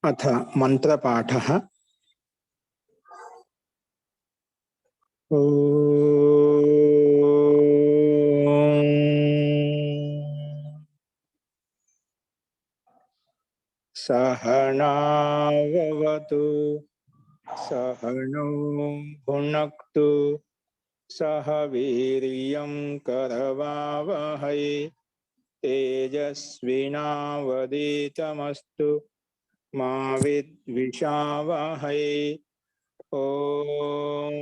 अथ मंत्रपाठः। सहनाववतु सहनौ भुनक्तु सह वीर्यं करवावहै तेजस्विनावधीतमस्तु मा विद्विषावहै। ओम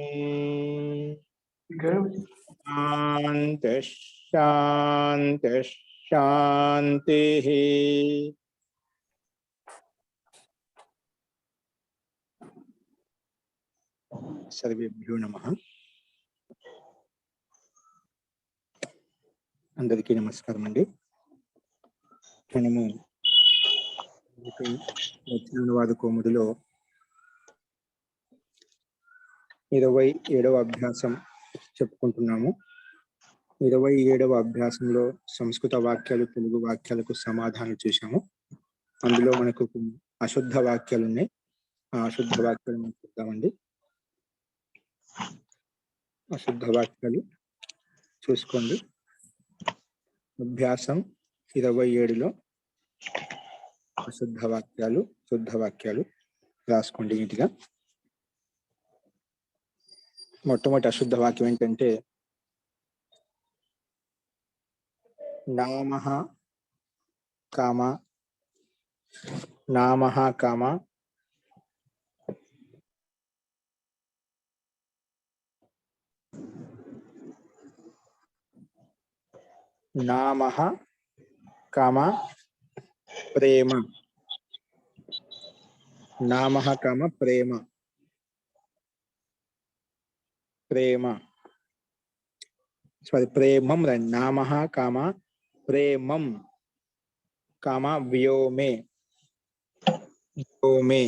शांति शांति शांति। सर्वेभ्यो नमः। అందరికీ నమస్కారం అండి. మనము వచనానువాద కోముడిలో 27వ అభ్యాసం చెప్పుకుంటున్నాము. 27వ అభ్యాసంలో సంస్కృత వాక్యాలు తెలుగు వాక్యాలకు సమాధానం చూసాము. అందులో మనకు అశుద్ధ వాక్యాలు ఉన్నాయి. ఆ అశుద్ధ వాక్యాలు మనం చూద్దామండి. అశుద్ధ వాక్యాలు చూసుకోండి. అభ్యాసం 27లో అశుద్ధ వాక్యాలు శుద్ధ వాక్యాలు రాసుకోండి నీట్గా. మొట్టమొదటి అశుద్ధ వాక్యం ఏంటంటే నామః కామ నామః కామ నామః కామ ప్రేమ. నామః కామ ప్రేమ ప్రేమ సారీ ప్రేమం రండి. నామః కామ ప్రేమం కామ వ్యోమే వ్యోమే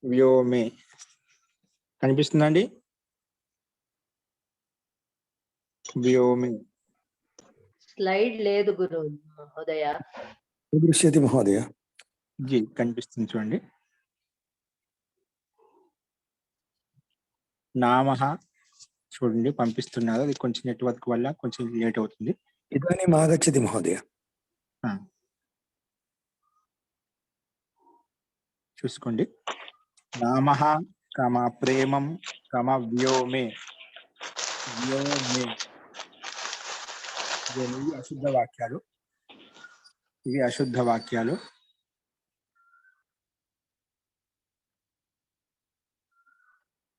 వ్యోమే కనిపిస్తుందండి. వ్యోమే స్లైడ్ లేదు గురు మహోదయ. దృశ్యతి మహోదయ. జీ కనిపిస్తుంది చూడండి. నామః చూడండి పంపిస్తున్నారు. అది కొంచెం నెట్వర్క్ వల్ల కొంచెం లేట్ అవుతుంది. ఇదానీం ఆగచ్చతి మహోదయ. చూసుకోండి. నామః కామ ప్రేమం కామ వ్యోమే వ్యోమే. ఇవి అశుద్ధ వాక్యాలు. ఇవి అశుద్ధ వాక్యాలు.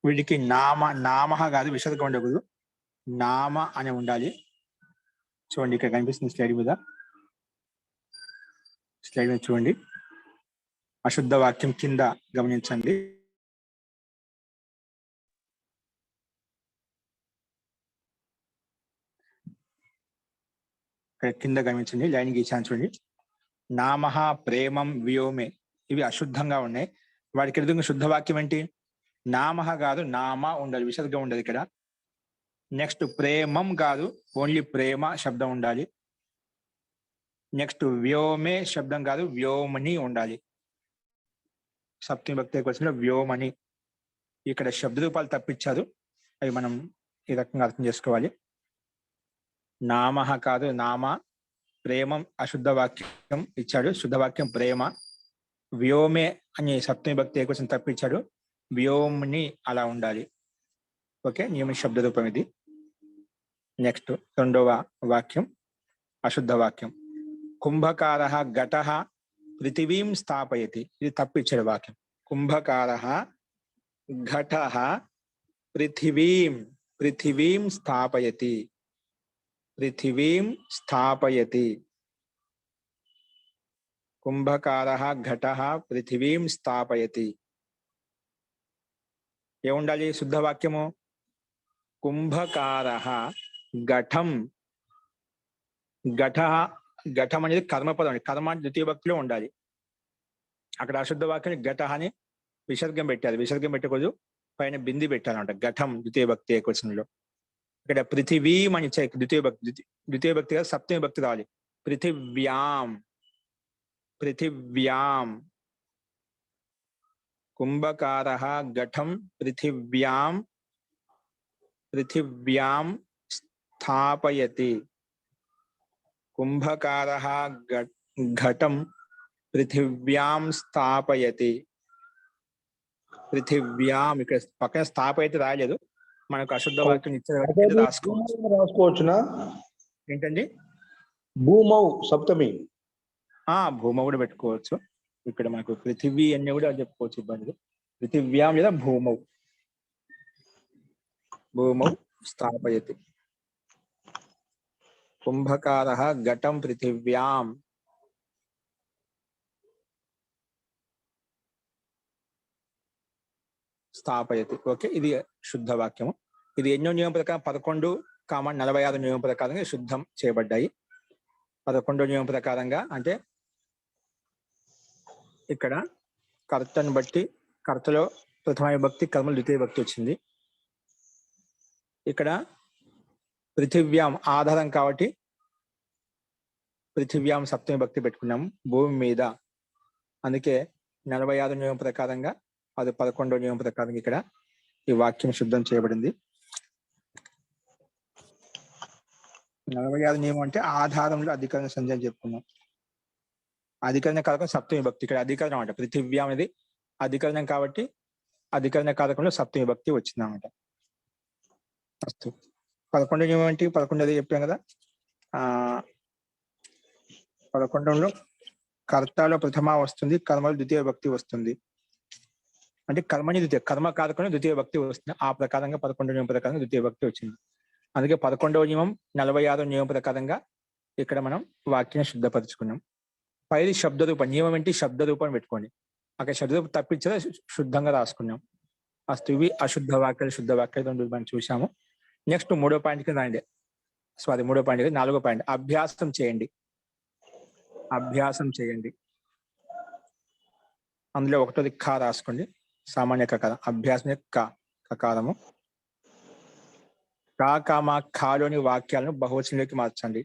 వీటికి నామః కాదు, విసర్గం ఉండకూడదు, నామ అని ఉండాలి. చూడండి ఇక్కడ కనిపిస్తుంది స్లైడ్ మీద. స్లైడ్ మీద చూడండి. అశుద్ధ వాక్యం కింద గమనించండి. ఇక్కడ కింద గమనించండి, లైన్ గీసాను చూడండి. నామః ప్రేమం వ్యోమే ఇవి అశుద్ధంగా ఉన్నాయి. వాటికి ఎదురుగా శుద్ధ వాక్యం ఏంటి? నామః కాదు, నామ ఉండాలి, విసర్గం ఉండదు ఇక్కడ. నెక్స్ట్ ప్రేమం కాదు, ఓన్లీ ప్రేమ శబ్దం ఉండాలి. నెక్స్ట్ వ్యోమే శబ్దం కాదు, వ్యోమని ఉండాలి. సప్తమి భక్తి క్వశ్చన్లో వ్యోమని. ఇక్కడ శబ్ద రూపాలు తప్పించారు, అవి మనం ఈ రకంగా అర్థం చేసుకోవాలి. నామః కాదు, నామ. ప్రేమం అశుద్ధ వాక్యం ఇచ్చాడు, శుద్ధ వాక్యం ప్రేమ. వ్యోమే అని సప్తమి భక్తి క్వశ్చన్ తప్పించాడు, వ్యోమ్ని అలా ఉండాలి. ఓకే, నియమ శబ్ద రూపం ఇది. నెక్స్ట్ రెండవ వాక్యం అశుద్ధ వాక్యం. కుంభకారః ఘటః పృథివీం స్థాపయతి. ఇది తప్పిచ్చాడు వాక్యం. కుంభకారః ఘటః పృథివీం స్థాపయతి. పృథివీం స్థాపయతి. కుంభకారః ఘటః పృథివీం స్థాపయతి. ఏముండాలి శుద్ధ వాక్యము? కుంభకారః ఘటం. ఘటం అనేది కర్మపదం అండి. కర్మ అంటే ద్వితీయ భక్తిలో ఉండాలి. అక్కడ అశుద్ధ వాక్యాన్ని ఘటః అని విసర్గం పెట్టారు. విసర్గం పెట్టకూడదు, పైన బింది పెట్టాలంట. ఘటం ద్వితీయ భక్తి ఏకవచనంలో. ఇక్కడ పృథివీం అని ద్వితీయ భక్తి కాదు, సప్తమి భక్తి రావాలి. పృథివ్యాం పృథివ్యాం, కుంభకారః ఘటం పృథివ్యాం స్థాపయతి, కుంభకారః ఘటం పృథివ్యాం స్థాపయతి. పృథివ్యాం ఇక్కడ పక్కన స్థాపయతి రాయలేదు, మనకు అశుద్ధ వాక్యం ఇచ్చిన రాసుకోవచ్చు. రాసుకోవచ్చునా? ఏంటండి? భూమౌ సప్తమి. భూమ కూడా పెట్టుకోవచ్చు. ఇక్కడ మనకు పృథివీ అన్ని కూడా చెప్పుకోవచ్చు, ఇబ్బంది. పృథివ్యాం లేదా భూమౌ, భూమౌ స్థాపయతి. కుంభకారః ఘటం పృథివ్యాం స్థాపయతి. ఓకే, ఇది శుద్ధ వాక్యము. ఇది ఎన్నో నియమం ప్రకారం 11:46 నియమం ప్రకారంగా శుద్ధం చేయబడ్డాయి. 11వ నియమం ప్రకారంగా అంటే ఇక్కడ కర్తను బట్టి కర్తలో ప్రథమ విభక్తి, కర్మలు ద్వితీయ విభక్తి వచ్చింది. ఇక్కడ పృథివ్యాం ఆధారం కాబట్టి పృథివ్యాం సప్తమి విభక్తి పెట్టుకున్నాము, భూమి మీద. అందుకే 46 నియమం ప్రకారంగా అది 11వ నియమం ప్రకారం ఇక్కడ ఈ వాక్యం శుద్ధం చేయబడింది. 46 నియమం అంటే ఆధారంలో అధికరణ సంధి అని చెప్పుకున్నాం. అధికరణ కారకం సప్తమి విభక్తి, ఇక్కడ అధికరణం అంట. పృథివ్యాం అనేది అధికరణం కాబట్టి అధికరణ కారకంలో సప్తమి విభక్తి వచ్చింది అన్నమాట. 11వ నియమం ఏంటి? 11 చెప్పాం కదా. 11లో కర్తలో ప్రథమ వస్తుంది, కర్మలో ద్వితీయ విభక్తి వస్తుంది. అంటే కర్మని ద్వితీయ, కర్మ కారకంలో ద్వితీయ విభక్తి వస్తుంది. ఆ ప్రకారంగా 11వ నియమం ప్రకారంగా ద్వితీయ విభక్తి వచ్చింది. అందుకే 11వ నియమం 46వ నియమం ప్రకారంగా ఇక్కడ మనం వాక్యాన్ని శుద్ధపరుచుకున్నాం. పైది శబ్ద రూపం. నియమం ఏంటి? శబ్ద రూపం పెట్టుకోండి. అక్కడ శబ్ద రూపం తప్పించే శుద్ధంగా రాసుకున్నాం. ఇవి అశుద్ధ వాక్యాలు, శుద్ధ వాక్యాలు మనం చూసాము. నెక్స్ట్ 3వ పాయింట్కి రండి. 3వ పాయింట్, 4వ పాయింట్. అభ్యాసం చేయండి. అభ్యాసం చేయండి. అందులో 1వ కా రాసుకోండి, సామాన్య కకారం. అభ్యాసం కకారము. ఖాలోని వాక్యాలను బహువచనంలోకి మార్చండి.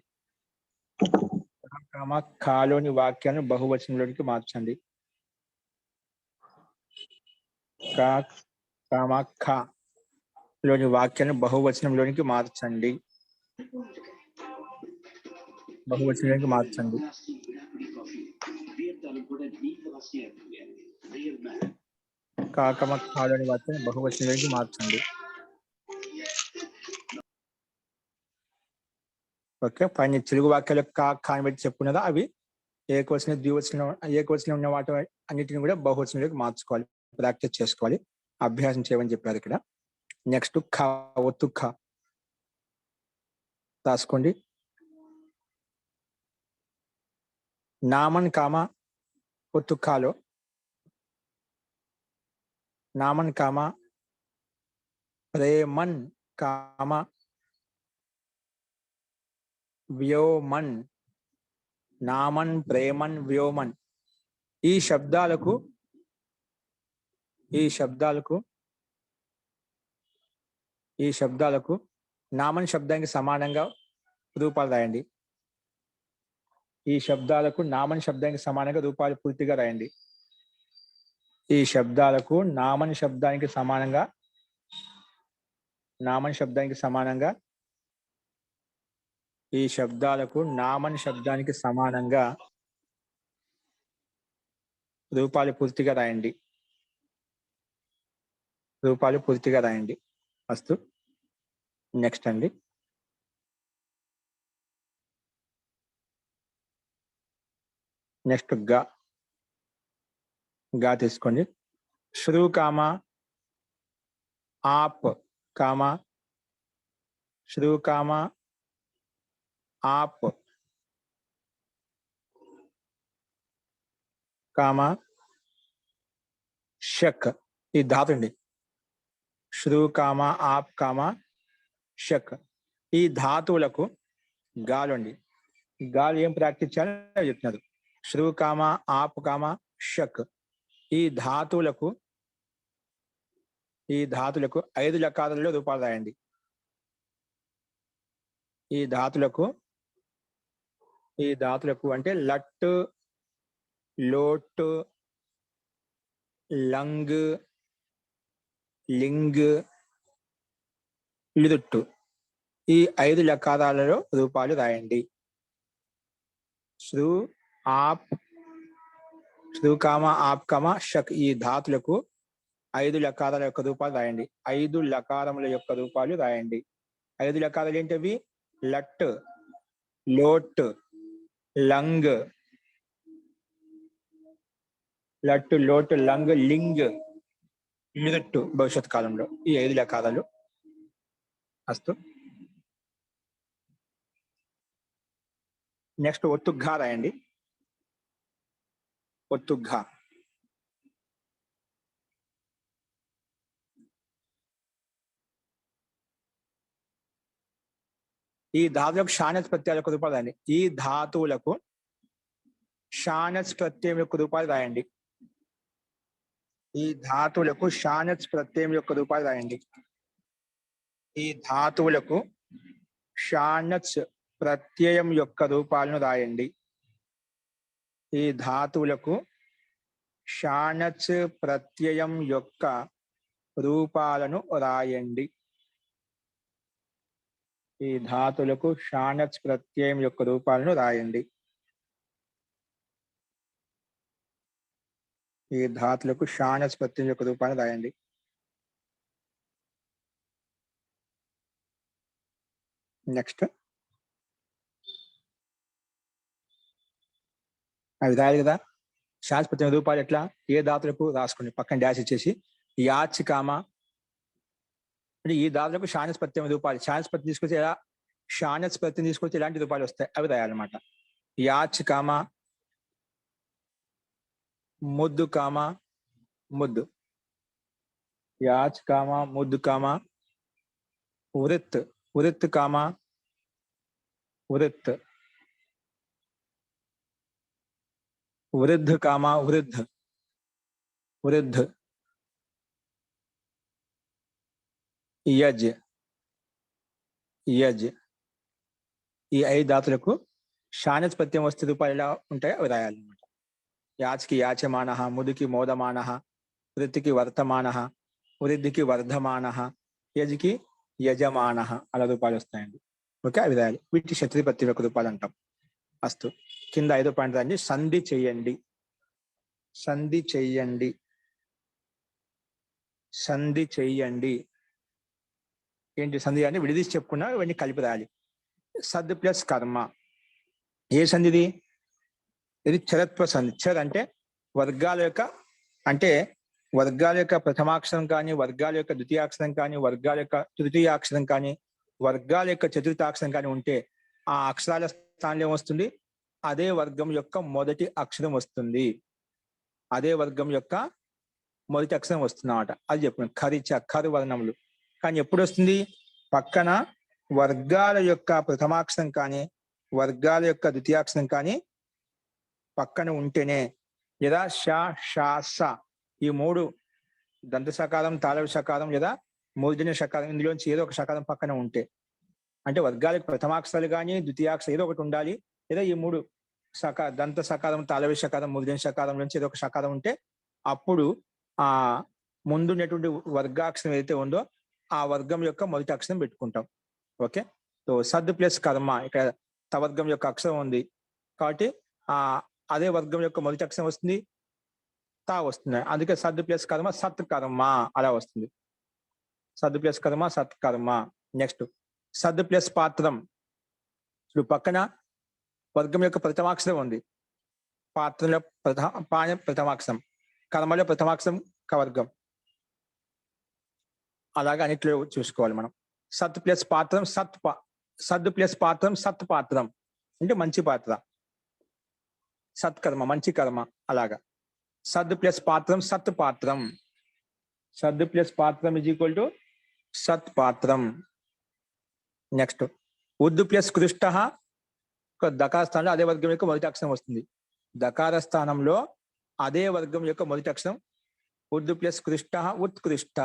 ఖాలోని వాక్యాలను బహువచనంలోకి మార్చండి. లోని వాక్యాలను బహువచనంలోనికి మార్చండి. బహువచనంలోకి మార్చండి. ఖాలోని వాక్యాన్ని బహువచనంలోకి మార్చండి. ఓకే, పైన తెలుగు వాక్యాలు కాని పెట్టి చెప్పుకున్నదా, అవి ఏకవచనం, ద్వివచనం, ఏకవచనం ఉన్న వాటి అన్నిటిని కూడా బహువచనంలోకి మార్చుకోవాలి, ప్రాక్టీస్ చేసుకోవాలి, అభ్యాసం చేయమని చెప్పారు ఇక్కడ. నెక్స్ట్ ఒత్తు ఖ రాసుకోండి. నామన్ కామ ఒత్తు ఖాలో నామన్ కామ ప్రేమన్ కామ వ్యోమన్. నామన్, ప్రేమన్, వ్యోమన్ ఈ శబ్దాలకు నామన్ శబ్దానికి సమానంగా రూపాలు రాయండి. ఈ శబ్దాలకు నామన్ శబ్దానికి సమానంగా రూపాలు పూర్తిగా రాయండి. ఈ శబ్దాలకు నామన్ శబ్దానికి సమానంగా ఈ శబ్దాలకు నామన్ శబ్దానికి సమానంగా రూపాలు పూర్తిగా రాయండి. అస్తు. నెక్స్ట్ అండి, నెక్స్ట్ గా తీసుకోండి. శ్రు కామ ఆప్ కామ శ్రు కామ ఆప్ కామ షక్. ఈ ధాతు అండి. శ్రు కామ ఆప్ కామ షక్. ఈ ధాతువులకు గాలు అండి. గాలు ఏం ప్రాక్టీస్ చేయాలని చెప్తున్నారు. శ్రు కామ ఆప్ కామ షక్. ఈ ధాతువులకు 5 లకారాల్లో రూపాలు రాయండి. ఈ ధాతులకు అంటే లట్, లోట్, లంగ్, లింగ్, లిదుట్టు. ఈ 5 లకారాలలో రూపాలు రాయండి. శృ, ఆప్, శృకామ, ఆప్కామ, షక్ ఈ ధాతులకు 5 లకారాల యొక్క రూపాలు రాయండి. 5 లకారముల యొక్క రూపాలు రాయండి. 5 లకారాలు ఏంటవి? లట్, లోట్, లంగ్, లట్, లోట్, లంగ్, లింగ్, లిదుట్టు భవిష్యత్ కాలంలో ఈ 5 లకారాలు. అస్తు. నెక్స్ట్ ఒత్తుఘ రాయండి. ఒత్తుఘ. ఈ ధాతువులకు షానస్ ప్రత్యయాల యొక్క రూపాలు రాయండి. ఈ ధాతువులకు షానస్ ప్రత్యయం యొక్క రూపాలు రాయండి. ఈ ధాతువులకు షానస్ ప్రత్యయం యొక్క రూపాలు రాయండి. ఈ ధాతువులకు షానస్ ప్రత్యయం యొక్క రూపాలను రాయండి. ఈ ధాతువులకు షానస్ ప్రత్యయం యొక్క రూపాలను రాయండి. ఈ ధాతువులకు షానస్ ప్రత్యయం యొక్క రూపాలను రాయండి. ఈ ధాతువులకు షానస్ ప్రత్యయం యొక్క రూపాలను రాయండి. నెక్స్ట్ అవి రాయాలి కదా. షానస్ ప్రత్యయం రూపాలు ఎట్లా? ఏ ధాతువులకు రాసుకోండి, పక్కన డాష్ ఇచ్చేసి. యాచ్ కామ అంటే ఈ ధాతువులకు షానస్ ప్రత్యయం రూపాలు. షానస్ ప్రత్యయం తీసుకొచ్చి ఎలా షానస్ ప్రత్యయం తీసుకొచ్చి ఎలాంటి రూపాలు వస్తాయి అవి రాయాలన్నమాట. యాచ్ కామ, ముద్దు కామ, ముద్దు. యాచ్ కామ, ముద్దు కామ. వృత్, వృత్ కామ, వృత్. వృద్ధ కామ, వృద్ధ, వృద్ధ. As, as. ఈ 5 ధాతులకు షానస్ ప్రత్యయం వస్తే రూపాలు ఎలా ఉంటాయో అవి రాయాలన్నమాట. యాచ్కి యాచమాన, ముదుకి మోదమాన, వృత్తికి వర్తమాన, వృద్ధికి వర్ధమాన, యజ్కి యజమాన అలా రూపాలు వస్తాయండి. ఓకే, అవి రాయాలి. వీటి క్షత్రియ ప్రత్యయం యొక్క రూపాలు అంటాం. అస్తు. కింద 5వ పాయింట్ రాయండి. సంధి చెయ్యండి. సంధి చెయ్యండి. సంధి చెయ్యండి. ఏంటి సంధి అని విడదీసి చెప్పుకున్నా ఇవన్నీ కలిపి రాయాలి. సద్ ప్లస్ కర్మ. ఏ సంధిది? ఇది చరత్వ సంధి. చర్ అంటే వర్గాల యొక్క, అంటే వర్గాల యొక్క ప్రథమాక్షరం కానీ, వర్గాల యొక్క ద్వితీయాక్షరం కానీ, వర్గాల యొక్క తృతీయాక్షరం కానీ, వర్గాల యొక్క చతుర్థాక్షరం కానీ ఉంటే ఆ అక్షరాల స్థానంలో ఏమొస్తుంది? అదే వర్గం యొక్క మొదటి అక్షరం వస్తుంది. అదే వర్గం యొక్క మొదటి అక్షరం వస్తుంది అన్నమాట. అది చెప్పిన ఖరిచ, ఖరు వర్ణములు. కానీ ఎప్పుడు వస్తుంది? పక్కన వర్గాల యొక్క ప్రథమాక్షరం కానీ, వర్గాల యొక్క ద్వితీయాక్షరం కానీ పక్కన ఉంటేనే. లేదా ష, ష, స ఈ 3 దంత సకారం, తాళవి సకారం లేదా మూర్ధన్య సకారం, ఇందులోంచి ఏదో ఒక సకారం పక్కన ఉంటే, అంటే వర్గాలకు ప్రథమాక్షరాలు కానీ ద్వితీయాక్షరం ఏదో ఒకటి ఉండాలి. లేదా ఈ 3 దంత సకారం, తాళవి సకారం, మూర్ధన్య సకారం నుంచి ఏదో ఒక సకారం ఉంటే అప్పుడు ఆ ముందున్నటువంటి వర్గాక్షరం ఏదైతే ఉందో ఆ వర్గం యొక్క మొదటి అక్షరం పెట్టుకుంటాం. ఓకే, సో సద్ ప్లస్ కర్మ. ఇక్కడ తవర్గం యొక్క అక్షరం ఉంది కాబట్టి అదే వర్గం యొక్క మొదటి అక్షరం వస్తుంది, తా వస్తుంది. అందుకే సద్ ప్లస్ కర్మ సత్ కర్మ అలా వస్తుంది. సద్ ప్లస్ కర్మ సత్ కర్మ. నెక్స్ట్ సద్ ప్లస్ పాత్రం. ఇప్పుడు పక్కన వర్గం యొక్క ప్రథమాక్షరం ఉంది, పాత్రలో ప్రథమాక్షరం, కర్మలో ప్రథమాక్షరం కవర్గం. అలాగే అన్నిట్లో చూసుకోవాలి మనం. సత్ ప్లస్ పాత్రం సద్ ప్లస్ పాత్రం సత్ పాత్రం అంటే మంచి పాత్ర, సత్కర్మ మంచి కర్మ. అలాగా సద్ ప్లస్ పాత్రం సత్ పాత్రం. సద్ ప్లస్ పాత్రం ఇజ్ ఈక్వల్ టు సత్ పాత్రం. నెక్స్ట్ ఉద్ ప్లస్ కృష్ట. దకార స్థానంలో అదే వర్గం యొక్క మొదటి అక్షరం వస్తుంది. దకార స్థానంలో అదే వర్గం యొక్క మొదటి అక్షరం. ఉద్ ప్లస్ కృష్ట ఉత్కృష్ట.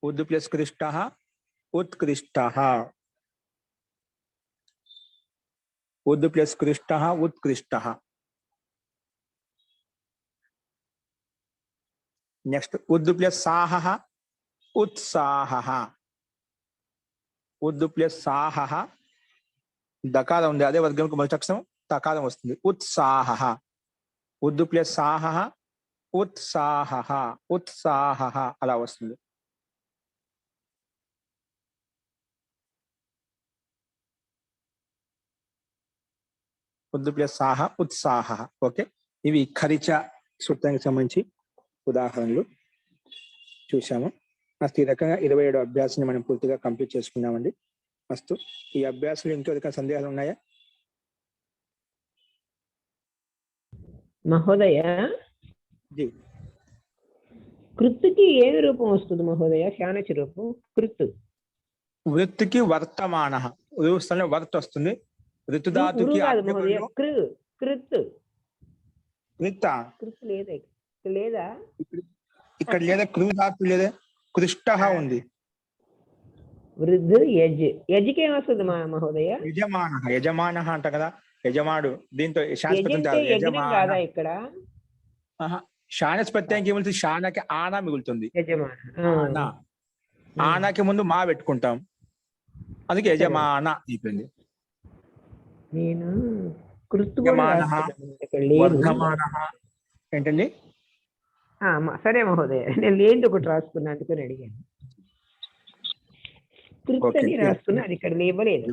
ఉద్ ప్లస్ కృష్ట ఉత్కృష్ట. ఉద్ ప్లస్ కృష్ట ఉత్కృష్ట. నెక్స్ట్ ఉద్దు ప్లస్ సాహ ఉత్సాహ. ఉద్దు ప్లస్ సాహ దకారం ఉంది, అదే వర్గంకి మొదటి అక్షరం తకారం వస్తుంది. ఉత్సాహ. ఉద్దు ప్లస్ సాహ ఉత్సాహ ఉత్సాహ అలా వస్తుంది. ఉద్దు ప్లస్ సాహ ఉత్సాహ. ఓకే, ఇవి ఖరిచ సూత్రానికి సంబంధించి ఉదాహరణలు చూసాము. ఫస్ట్ ఈ రకంగా 27 అభ్యాసాన్ని మనం పూర్తిగా కంప్లీట్ చేసుకున్నామండి. ఫస్ట్ ఈ అభ్యాసాలు ఇంకెవరికైనా సందేహాలు ఉన్నాయా? మహోదయ, జీ. కృత్తుకి ఏమి రూపం వస్తుంది మహోదయ? శానచి రూపం కృత్తు. వృత్తికి వర్తమాన, స్థలంలో వర్త్ వస్తుంది. ఋతుధాతుకి కాదు మహోదయ, కృత్. వృత్త కృత్ లేదా? లేదా ఇక్కడ లేదా, కృధాతు లేదా, కృష్ట ఉంది. వృద్ధు యజ్. యజ్కి ఏమొస్తుంది మహోదయ? యజమాన. యజమాన అంట కదా, యజమాడు. దీంతో యజ్ఞం కాదా ఇక్కడ? శానస్ ప్రత్యయం ఏమిటి? శానకి ఆనా మిగులుతుంది. యజమాన. ఆనాకి ముందు మా పెట్టుకుంటాం, అందుకే యజమాన అయిపోయింది. నేను కృత్ ఏంటండి? సరే మహోదయ, నేను లేని ఒకటి రాసుకున్నా, అందుకని అడిగాను. కృత్ అని రాసుకున్నా, అది ఇక్కడ లేవలేదు.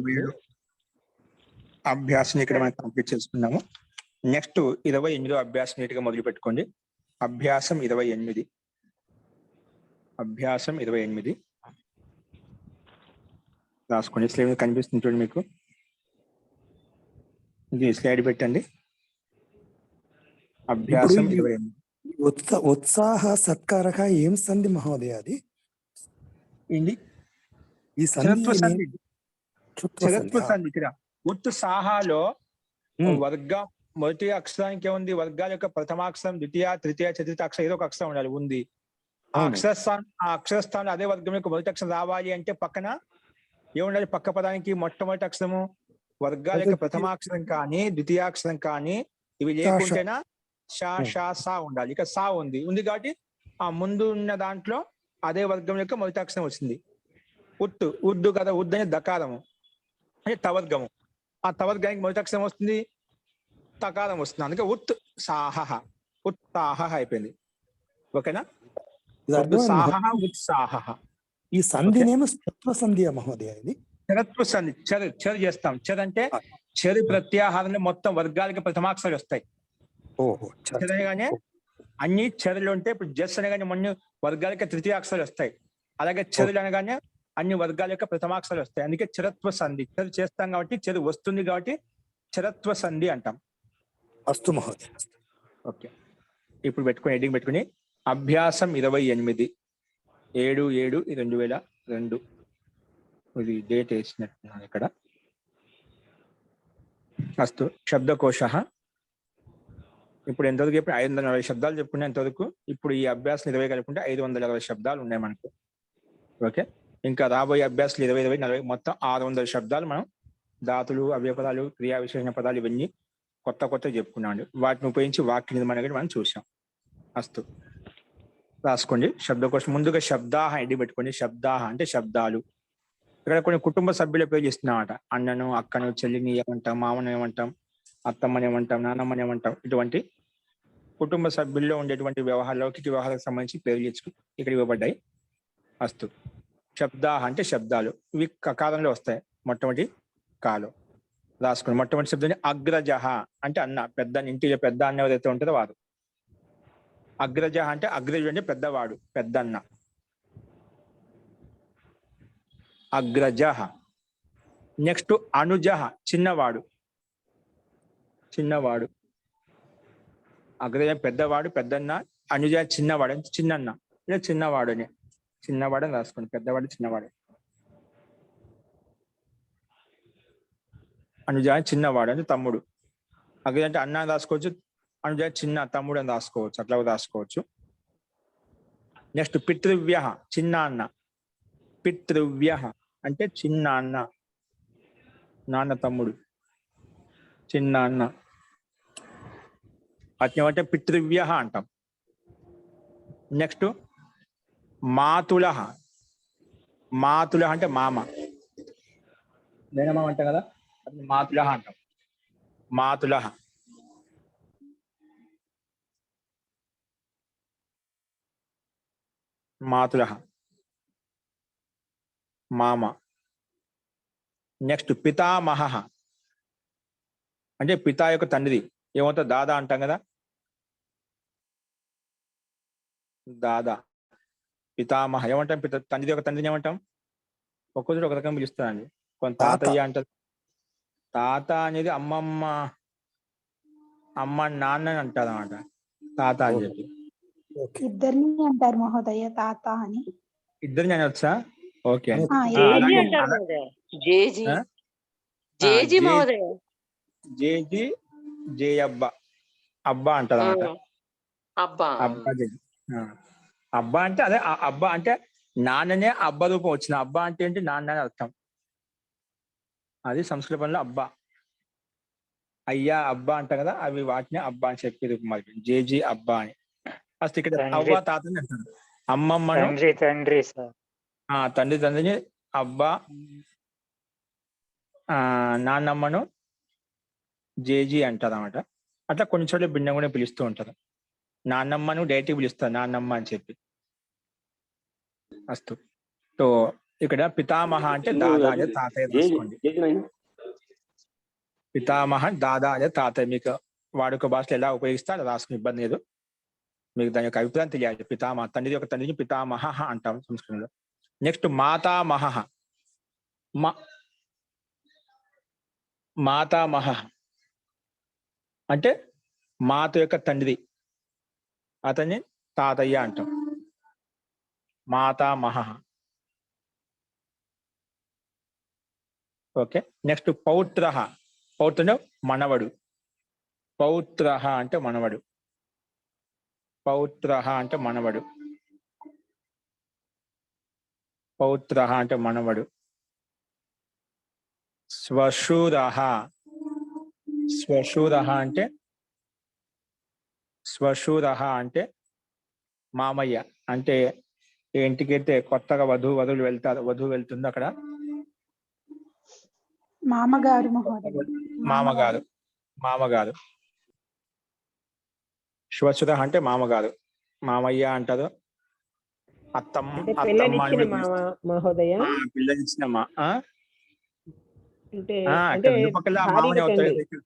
అభ్యాసం ఇక్కడ మనం కంప్లీట్ చేసుకున్నాము. నెక్స్ట్ 28వ అభ్యాసం నీటిగా మొదలు పెట్టుకోండి. అభ్యాసం 28. అభ్యాసం 28 రాసుకోండి. స్లైడ్ కనిపిస్తుంది చూడండి మీకు. ఇది స్లైడ్ పెట్టండి. అభ్యాసం 28. ఉత్సాహ సత్కారక ఏం సంధి మహోదయ? అది ఏంటి? ఈ చరత్వ సంధి. ఇక్కడ ఉత్సాహలో వర్గం మొదటి అక్షరానికి ఏముంది? వర్గాల యొక్క ప్రథమాక్షరం, ద్వితీయ, తృతీయ, చతుర్థ అక్షరం ఏదో ఒక అక్షరం ఉండాలి, ఉంది. ఆ అక్షరస్థానంలో అదే వర్గం యొక్క మొదటి అక్షరం రావాలి అంటే పక్కన ఏముండాలి? పక్క పదానికి మొట్టమొదటి అక్షరము వర్గాల యొక్క ప్రథమాక్షరం కానీ ద్వితీయాక్షరం కానీ ఇవి లేకుంటేనా షా షా సా ఉండాలి. ఇక సా ఉంది కాబట్టి ఆ ముందు ఉన్న దాంట్లో అదే వర్గం యొక్క మొదటి అక్షరం వచ్చింది. ఉద్దు కదా, ఉద్దు అనే దకారము అంటే తవర్గము. ఆ తవర్గానికి మొదటి అక్షరం వస్తుంది, తకారం వస్తుంది, అందుకే ఉత్ సాహ ఉత్సాహ అయిపోయింది. ఓకేనా? ఉత్సాహ. ఈ సంధినేమో స్థత్వ సంధి మహోదయ. ఇది చరత్వ సంధి. చెరు చేస్తాం. చెర్ అంటే చెరు ప్రత్యాహారంలో మొత్తం వర్గాలకి ప్రథమాక్షరాలు వస్తాయి. చెర్ అనగానే అన్ని చెరులు ఉంటే, ఇప్పుడు జస్ అనగానే మొన్న వర్గాలకి తృతీయాక్షరాలు వస్తాయి. అలాగే చెరులు అనగానే అన్ని వర్గాల యొక్క ప్రథమాక్షరాలు వస్తాయి. అందుకే చరత్వ సంధి. చెరు చేస్తాం కాబట్టి చెరు వస్తుంది కాబట్టి చరత్వ సంధి అంటాం. అస్తు మహోదయ. ఓకే, ఇప్పుడు పెట్టుకుని హెడ్డింగ్ పెట్టుకుని అభ్యాసం 28 7/7/2002. ఇది డేట్ వేసినట్టున్నాను ఇక్కడ. అస్తు. శబ్దకోశ. ఇప్పుడు ఎంతవరకు చెప్పి 540 శబ్దాలు చెప్పుకునే ఎంతవరకు. ఇప్పుడు ఈ అభ్యాసం 20 కలుపుకుంటే 520 శబ్దాలు ఉన్నాయి మనకు. ఓకే, ఇంకా రాబోయే అభ్యాసాలు 20, 20, 40 మొత్తం 600 శబ్దాలు మనం ధాతులు, అవ్యపదాలు, క్రియా విశేషణ పదాలు ఇవన్నీ కొత్త చెప్పుకున్నాం. వాటిని ఉపయోగించి వాక్య నిర్మాణం మనం చూసాం. అస్తు. రాసుకోండి. శబ్దకోశం. ముందుగా శబ్దాహ ఎడ్డి పెట్టుకోండి. శబ్దాహ అంటే శబ్దాలు. ఇక్కడ కొన్ని కుటుంబ సభ్యులు ఉపయోగిస్తున్నామట. అన్నను, అక్కను, చెల్లిని ఏమంటాం, మామను ఏమంటాం, అత్తమ్మని ఏమంటాం, నాన్నమ్మని ఏమంటాం. ఇటువంటి కుటుంబ సభ్యుల్లో ఉండేటువంటి లౌకిక వ్యవహారాలకు సంబంధించి పేర్లు ఇక్కడ ఇవ్వబడ్డాయి. అస్తు. శబ్దాహ అంటే శబ్దాలు. ఇవి కకారంలో వస్తాయి. మొట్టమొదటి కాలో రాసుకోండి. మొట్టమొదటి శబ్దాన్ని అగ్రజహ అంటే అన్న, పెద్ద, ఇంటిలో పెద్ద అన్న ఎవరైతే ఉంటుందో వారు. అగ్రజ అంటే అగ్రజుడు అంటే పెద్దవాడు, పెద్దన్న. అగ్రజ. నెక్స్ట్ అనుజ చిన్నవాడు. అగ్రజ పెద్దవాడు, పెద్దన్న. అనుజ చిన్నవాడు అంటే చిన్నన్న లేదా చిన్నవాడు అని. చిన్నవాడు అని రాసుకోండి. పెద్దవాడు, చిన్నవాడు. అనుజ చిన్నవాడు అంటే తమ్ముడు. అగ్రజ అంటే అన్న అని రాసుకోవచ్చు, అనుజ చిన్న తమ్ముడు అని రాసుకోవచ్చు, అట్లా రాసుకోవచ్చు. నెక్స్ట్ పితృవ్య చిన్న అన్న. పితృవ్య అంటే చిన్న అన్న, నాన్న తమ్ముడు, చిన్న అన్న. అట్లా అంటే పితృవ్య అంటాం. నెక్స్ట్ మాతుల. మాతుల అంటే మామ, మేనమామ అంటాం కదా, అది మాతుల అంటాం. మాతుల. మాతుల మామ. నెక్స్ట్ పితామహ అంటే పితా యొక్క తండ్రి, ఏమవుతుంది దాదా అంటాం కదా, దాదా. పితామహ ఏమంటాం, తండ్రి యొక్క తండ్రిని ఏమంటాం, ఒక్కొక్కరు ఒక రకం పిలుస్తారండి. కొంత తాతయ్య అంటారు. తాత అనేది అమ్మమ్మ, అమ్మ నాన్న అంటారు అన్నమాట తాత అని చెప్పి. ఇద్దరిని అంటారు మహోదయ తాత అని. ఇద్దరిని అనొచ్చా? ఓకే. జేజీ అంటారు మహోదయ. జేజీ. జేజీ మహోదయ. జేజీ, జే అబ్బా, అబ్బా అంటారు అన్నమాట. అబ్బా. అబ్బా జేజీ. అబ్బా అంటే అదే, అబ్బా అంటే నాన్ననే అబ్బా రూపం వచ్చిన. అబ్బా అంటే ఏంటి, నాన్న అని అర్థం. అది సంస్కృత పనిలో అబ్బా. అయ్యా అబ్బా అంటాం కదా, అవి వాటిని అబ్బా అని చెప్పే రూపం మరి. జేజీ అబ్బా అని. ఫస్ట్ ఇక్కడ అవ్వ తాతని అంటారు. అమ్మమ్మను తండ్రి సార్. తండ్రిని అబ్బా, నాన్నమ్మను జేజీ అంటారు అన్నమాట. అట్లా కొన్ని చోట్ల భిన్నంగానే పిలుస్తూ ఉంటారు. నాన్నమ్మను డైరెక్ట్ పిలుస్తారు నాన్నమ్మ అని చెప్పి. అస్తు. సో ఇక్కడ పితామహ అంటే దాదా అనే తాతయ్య రాసుకోండి. పితామహ దాదా అనే తాతయ్య. మీకు వాడుక భాషలో ఎలా ఉపయోగిస్తే అలా రాసుకుని ఇబ్బంది లేదు. మీకు దాని యొక్క అభిప్రాయం తెలియాలి. పితామహ తండ్రి యొక్క తండ్రిని పితామహ అంటాం సంస్కృతంలో. నెక్స్ట్ మాతామహ. మాతామహ అంటే మాత యొక్క తండ్రి, అతన్ని తాతయ్య అంటాం. మాతామహ. ఓకే. నెక్స్ట్ పౌత్ర. పౌత్రుడు మనవడు. పౌత్ర అంటే మనవడు. పౌత్ర అంటే మనవడు. పౌత్ర అంటే మనవడు. శ్వశూర. శ్వశూర అంటే మామయ్య. అంటే ఇంటికైతే కొత్తగా వధువులు వెళ్తారు, వధువు వెళ్తుంది అక్కడ మామగారు మహోదయ. మామగారు. శ్వశుర అంటే మామగారు, మామయ్య అంటారు. అత్తమ్మ పిల్లనిచ్చిన మామ మహోదయ. పిల్లనిచ్చిన మా అంటే మామని అవుతాడు.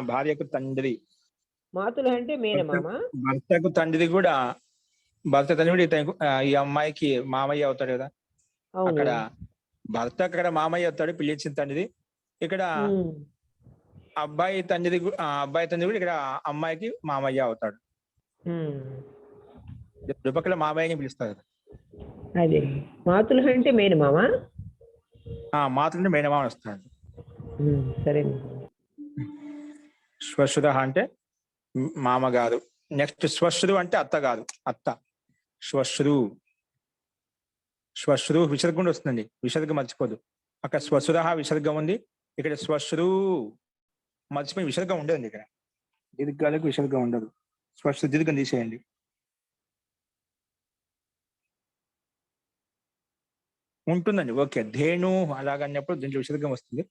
భార్యకు తండ్రి. మాతులు అంటే మేనమామ. భర్తకు తండ్రి కూడా, ఈ అమ్మాయికి మామయ్య అవుతాడు కదా. అక్కడ భర్త అక్కడ మామయ్య అవుతాడు, పిల్లిచ్చిన తండ్రి. ఇక్కడ అబ్బాయి తండ్రి కూడా ఇక్కడ అమ్మాయికి మామయ్య అవుతాడు. చుట్టుపక్కల మామయ్యని పిలుస్తారు. అదే మాతులు అంటే మేనమామ. మాతులు మేనమామ వస్తాడు. సరే. శ్వశుర అంటే మామగారు. నెక్స్ట్ శ్వశ్రు అంటే అత్తగారు, అత్త. శ్వశ్రు విసర్గం వస్తుందండి, విసర్గం మర్చిపోదు. అక్కడ శ్వశుర విసర్గం ఉంది, ఇక్కడ శ్వశ్రు మర్చిపోయి విసర్గం ఉండదండి. ఇక్కడ దీర్ఘాలకు విసర్గం ఉండదు. శ్వశ్రు దీర్ఘం తీసేయండి. ఉంటుందండి. ఓకే. ధేను అలాగన్నప్పుడు దీంట్లో విసర్గం వస్తుంది.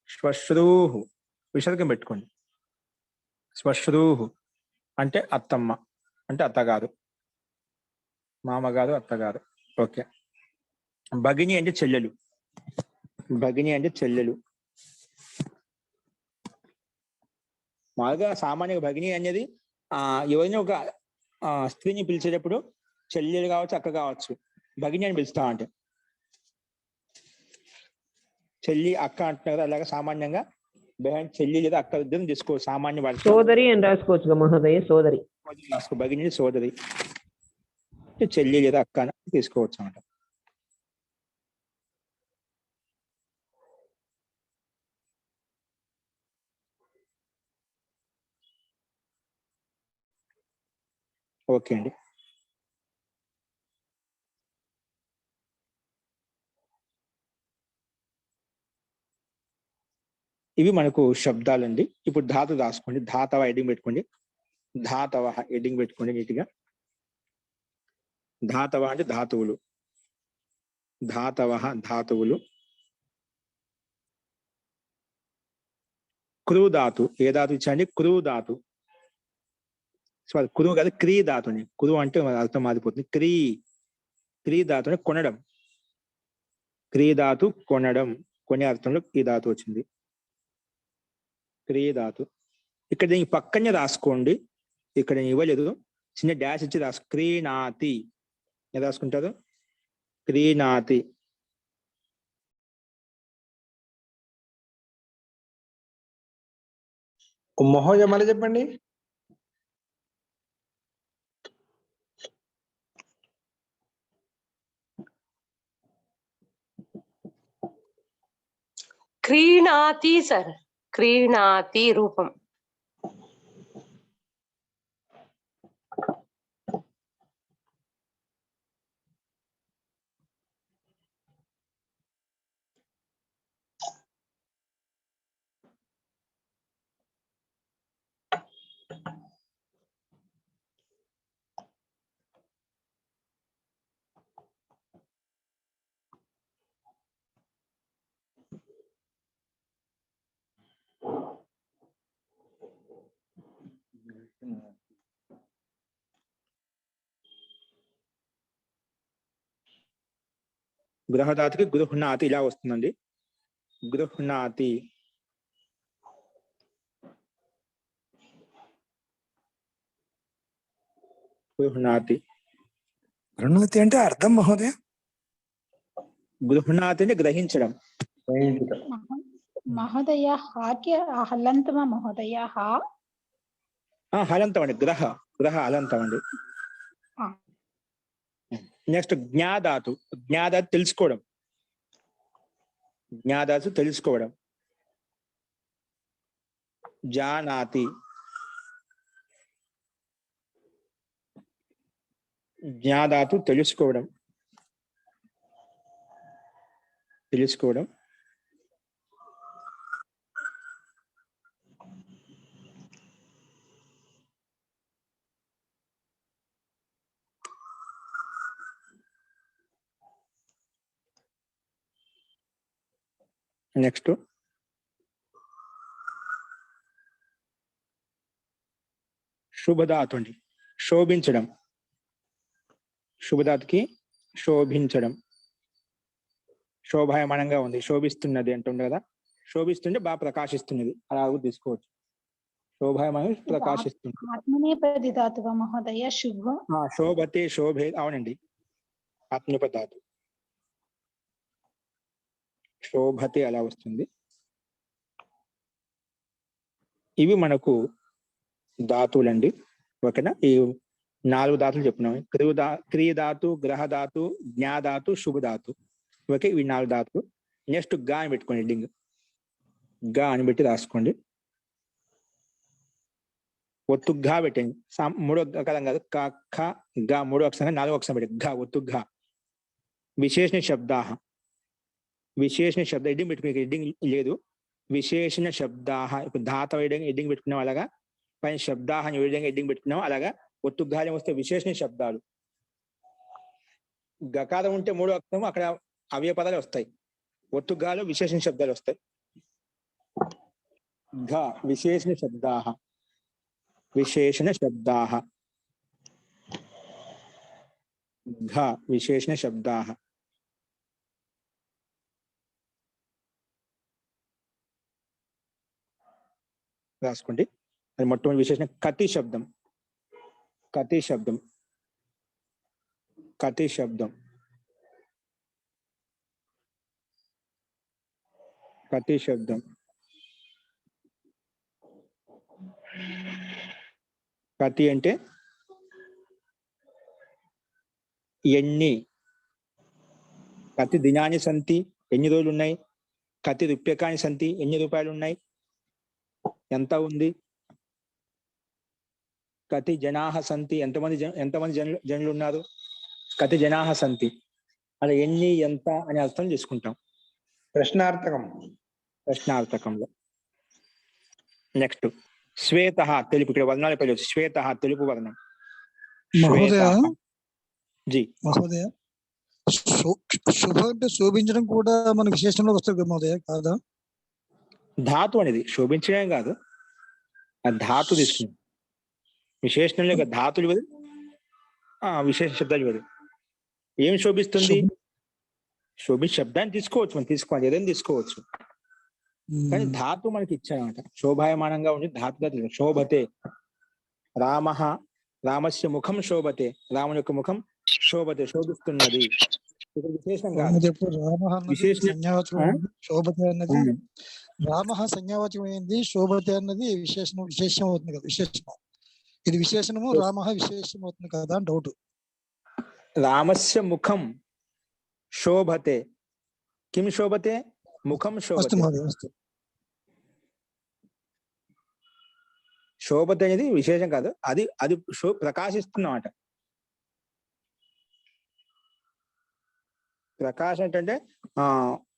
శ్వశ్రు విసర్గం పెట్టుకోండి. శ్వశ్రు అంటే అత్తమ్మ, అంటే అత్తగారు, మామగారు, అత్తగారు. ఓకే. భగిని అంటే చెల్లెలు. మామూలుగా సామాన్య భగిని అనేది ఎవరైనా ఒక స్త్రీని పిలిచేటప్పుడు చెల్లెలు కావచ్చు, అక్క కావచ్చు, భగిని అని పిలుస్తా. అంటే చెల్లి అక్క అంటున్నారు. అలాగే సామాన్యంగా బహన్ చెల్లి లేదా అక్క ఇద్దరు తీసుకోవచ్చు. సామాన్య భాష సోదరి అని రాసుకోవచ్చు మహోదయ. సోదరి భగిని సోదరి, చెల్లి లేదా అక్క అని తీసుకోవచ్చు అన్నమాట. ఓకే అండి. ఇవి మనకు శబ్దాలండి. ఇప్పుడు ధాతు రాసుకోండి. ధాతవ హెడ్డింగ్ పెట్టుకోండి. నీట్గా. ధాతవ అంటే ధాతువులు, ధాతవ ధాతువులు. క్రూ ధాతు, ఏ ధాతు ఇచ్చాండి? క్రూ ధాతు. సారీ, కురు కాదు, క్రీ ధాతుని. కురు అంటే అర్థం మారిపోతుంది. క్రీ ధాతుని కొనడం. క్రీ ధాతు కొనడం, కొనే అర్థంలో ఈ ధాతు వచ్చింది. క్రీ ధాతు. ఇక్కడ దీనికి పక్కనే రాసుకోండి, ఇక్కడ ఇవ్వలేదు, చిన్న డాష్ ఇచ్చి క్రీణాతి. ఏం రాసుకుంటారు? క్రీణాతి. మహోదయ మళ్ళీ చెప్పండి. క్రీణాతి సార్, క్రీణాతి రూపం. గృహధాతుకి గృహ్ణాతి ఇలా వస్తుందండి. గృహ్ణాతి. గృహ్ణాతి. గృహ్ణాతి అంటే అర్థం మహోదయ? గృహ్ణాతి అంటే గ్రహించడం. మహోదయ హాకి హలంతమా మహోదయ? హలంతం అండి, గ్రహ హలంతం అండి. నెక్స్ట్ జ్ఞాధాతు. జ్ఞాధాతు తెలుసుకోవడం. జ్ఞాధాతు తెలుసుకోవడం. జానాతి. జ్ఞాధాతు తెలుసుకోవడం. నెక్స్ట్ శుభధాతు అండి, శోభించడం. శుభధాతుకి శోభించడం. శోభాయమానంగా ఉంది, శోభిస్తున్నది అంటుండే కదా, శోభిస్తుంటే బాగా ప్రకాశిస్తున్నది, అలా తీసుకోవచ్చు. శోభాయమానం ప్రకాశిస్తుంది. ఆత్మనేపది ధాతువా మహోదయ? శుభ శోభతే శోభే, అవునండి, ఆత్మనేపధాతు. శోభతే అలా వస్తుంది. ఇవి మనకు ధాతువులండి, ఓకేనా? ఈ 4 ధాతులు చెప్పున్నాం. క్రియధాతు, గ్రహధాతు, జ్ఞాధాతు, శుభధాతు. ఓకే, ఇవి 4 ధాతులు. నెక్స్ట్ గా అని పెట్టుకోండి, హెడ్డింగ్ గా అని పెట్టి రాసుకోండి. ఒత్తుగా పెట్టండి. 3వ అక్షరం కాదు, క ఖ గా 3వ అక్షరం, 4వ అక్షరం పెట్టి ఘ, ఒత్తుగా. విశేషణ శబ్దాహ. విశేషణ శబ్ద హెడ్డింగ్ పెట్టుకునే హెడ్డింగ్ లేదు. విశేషణ శబ్దాహ. ఇప్పుడు ధాత హెడ్డింగ్ పెట్టుకున్నాం, అలాగా పైన శబ్దాహ అని విధంగా హెడ్డింగ్ పెట్టుకున్నాం, అలాగా ఒత్తుగాలం వస్తే విశేషణ శబ్దాలు. గకారం ఉంటే 3వ అక్షరం, అక్కడ అవయ పదాలు వస్తాయి. ఒత్తుగాలు విశేషణ శబ్దాలు వస్తాయి. ఘ విశేషణ శబ్దాహ. విశేషణ శబ్దాహ. ఘ విశేషణ శబ్దాహ. రాసుకోండి. అది మొట్టమొదటి విశేషణ. కతి శబ్దం. కతి శబ్దం. కతి శబ్దం. కతి శబ్దం. కతి అంటే ఎన్ని. కతి దినాని సంతి, ఎన్ని రోజులు ఉన్నాయి. కతి రూప్యకాని సంతి, ఎన్ని రూపాయలు ఉన్నాయి, ఎంత ఉంది. కతి జనాహ సంతి, ఎంతమంది జనులు ఉన్నారు. కతి జనాహ సంతి, అలా ఎన్ని, ఎంత అని అర్థం చేసుకుంటాం. ప్రశ్నార్థకం. ప్రశ్నార్థకంలో. నెక్స్ట్ శ్వేత తెలుపు. ఇక్కడ వర్ణాల పేరు శ్వేత తెలుపు వర్ణం. మహోదయ జీ మహోదయ శుభ అంటే శోభించడం కూడా మన విశేషంలో వస్తుంది కదా మహోదయ కాదా? ధాతు అనేది శోభించడం కాదు, ఆ ధాతు తీసుకుని విశేషణంలో ఇక ధాతులు వేరు, విశేష శబ్దాలు వేరు. ఏం శోభిస్తుంది? శోభి శబ్దాన్ని తీసుకోవచ్చు, మనం తీసుకోవాలి, ఏదైనా తీసుకోవచ్చు. కానీ ధాతు మనకి ఇచ్చాడనమాట. శోభాయమానంగా ఉండి ధాతుగా తీసుకు. శోభతే రామ, రామస్య ముఖం శోభతే, రాముని యొక్క ముఖం శోభతే, శోభిస్తున్నది. ఇక్కడ విశేషం కాదు, విశేషణ. శోభతే అన్నది రామ సంజ్ఞావాచకం అయింది, శోభతే అన్నది విశేషం అవుతుంది కదా, విశేషణం. ఇది విశేషణము, రామ విశేషం అవుతుంది కదా అని డౌట్. రామస్య ముఖం శోభతే, కిం శోభతే? ముఖం శోభతే. శోభతే అనేది విశేషం కాదు, అది అది ప్రకాశిస్తున్నమాట. ప్రకాశం ఏంటంటే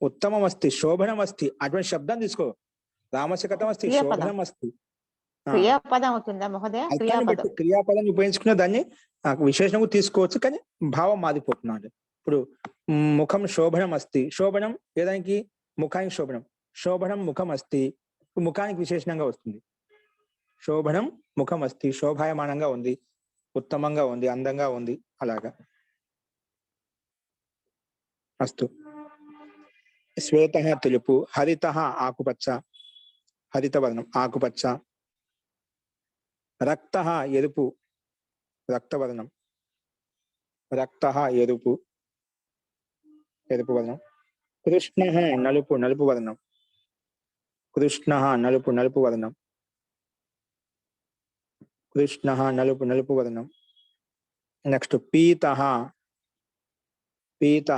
ఉత్తమం అస్తి, శోభనం అస్తి, అటువంటి శబ్దం తీసుకో. రామస్య కథం అస్తి, శోభనం అస్తి. క్రియాపదం అవుతుందా మహోదయ? క్రియాపదాన్ని ఉపయోగించుకున్న దాన్ని విశేషంగా తీసుకోవచ్చు, కానీ భావం మారిపోతున్నాడు. ఇప్పుడు ముఖం శోభనం అస్తి, శోభనం ఏదానికి? ముఖానికి శోభనం. శోభనం ముఖం అస్తి, ముఖానికి విశేషణంగా వస్తుంది. శోభనం ముఖం అస్తి, శోభాయమానంగా ఉంది, ఉత్తమంగా ఉంది, అందంగా ఉంది, అలాగా. అస్తు. శ్వేత తెలుపు, హరిత ఆకుపచ్చ, హరితవర్ణం ఆకుపచ్చ. రక్త ఎరుపు, రక్తవర్ణం, రక్త ఎరుపు, ఎరుపు వర్ణం. కృష్ణ నలుపు, నలుపు వర్ణం, కృష్ణ నలుపు, నలుపు వర్ణం, కృష్ణ నలుపు, నలుపు వర్ణం. నెక్స్ట్ పీత, పీత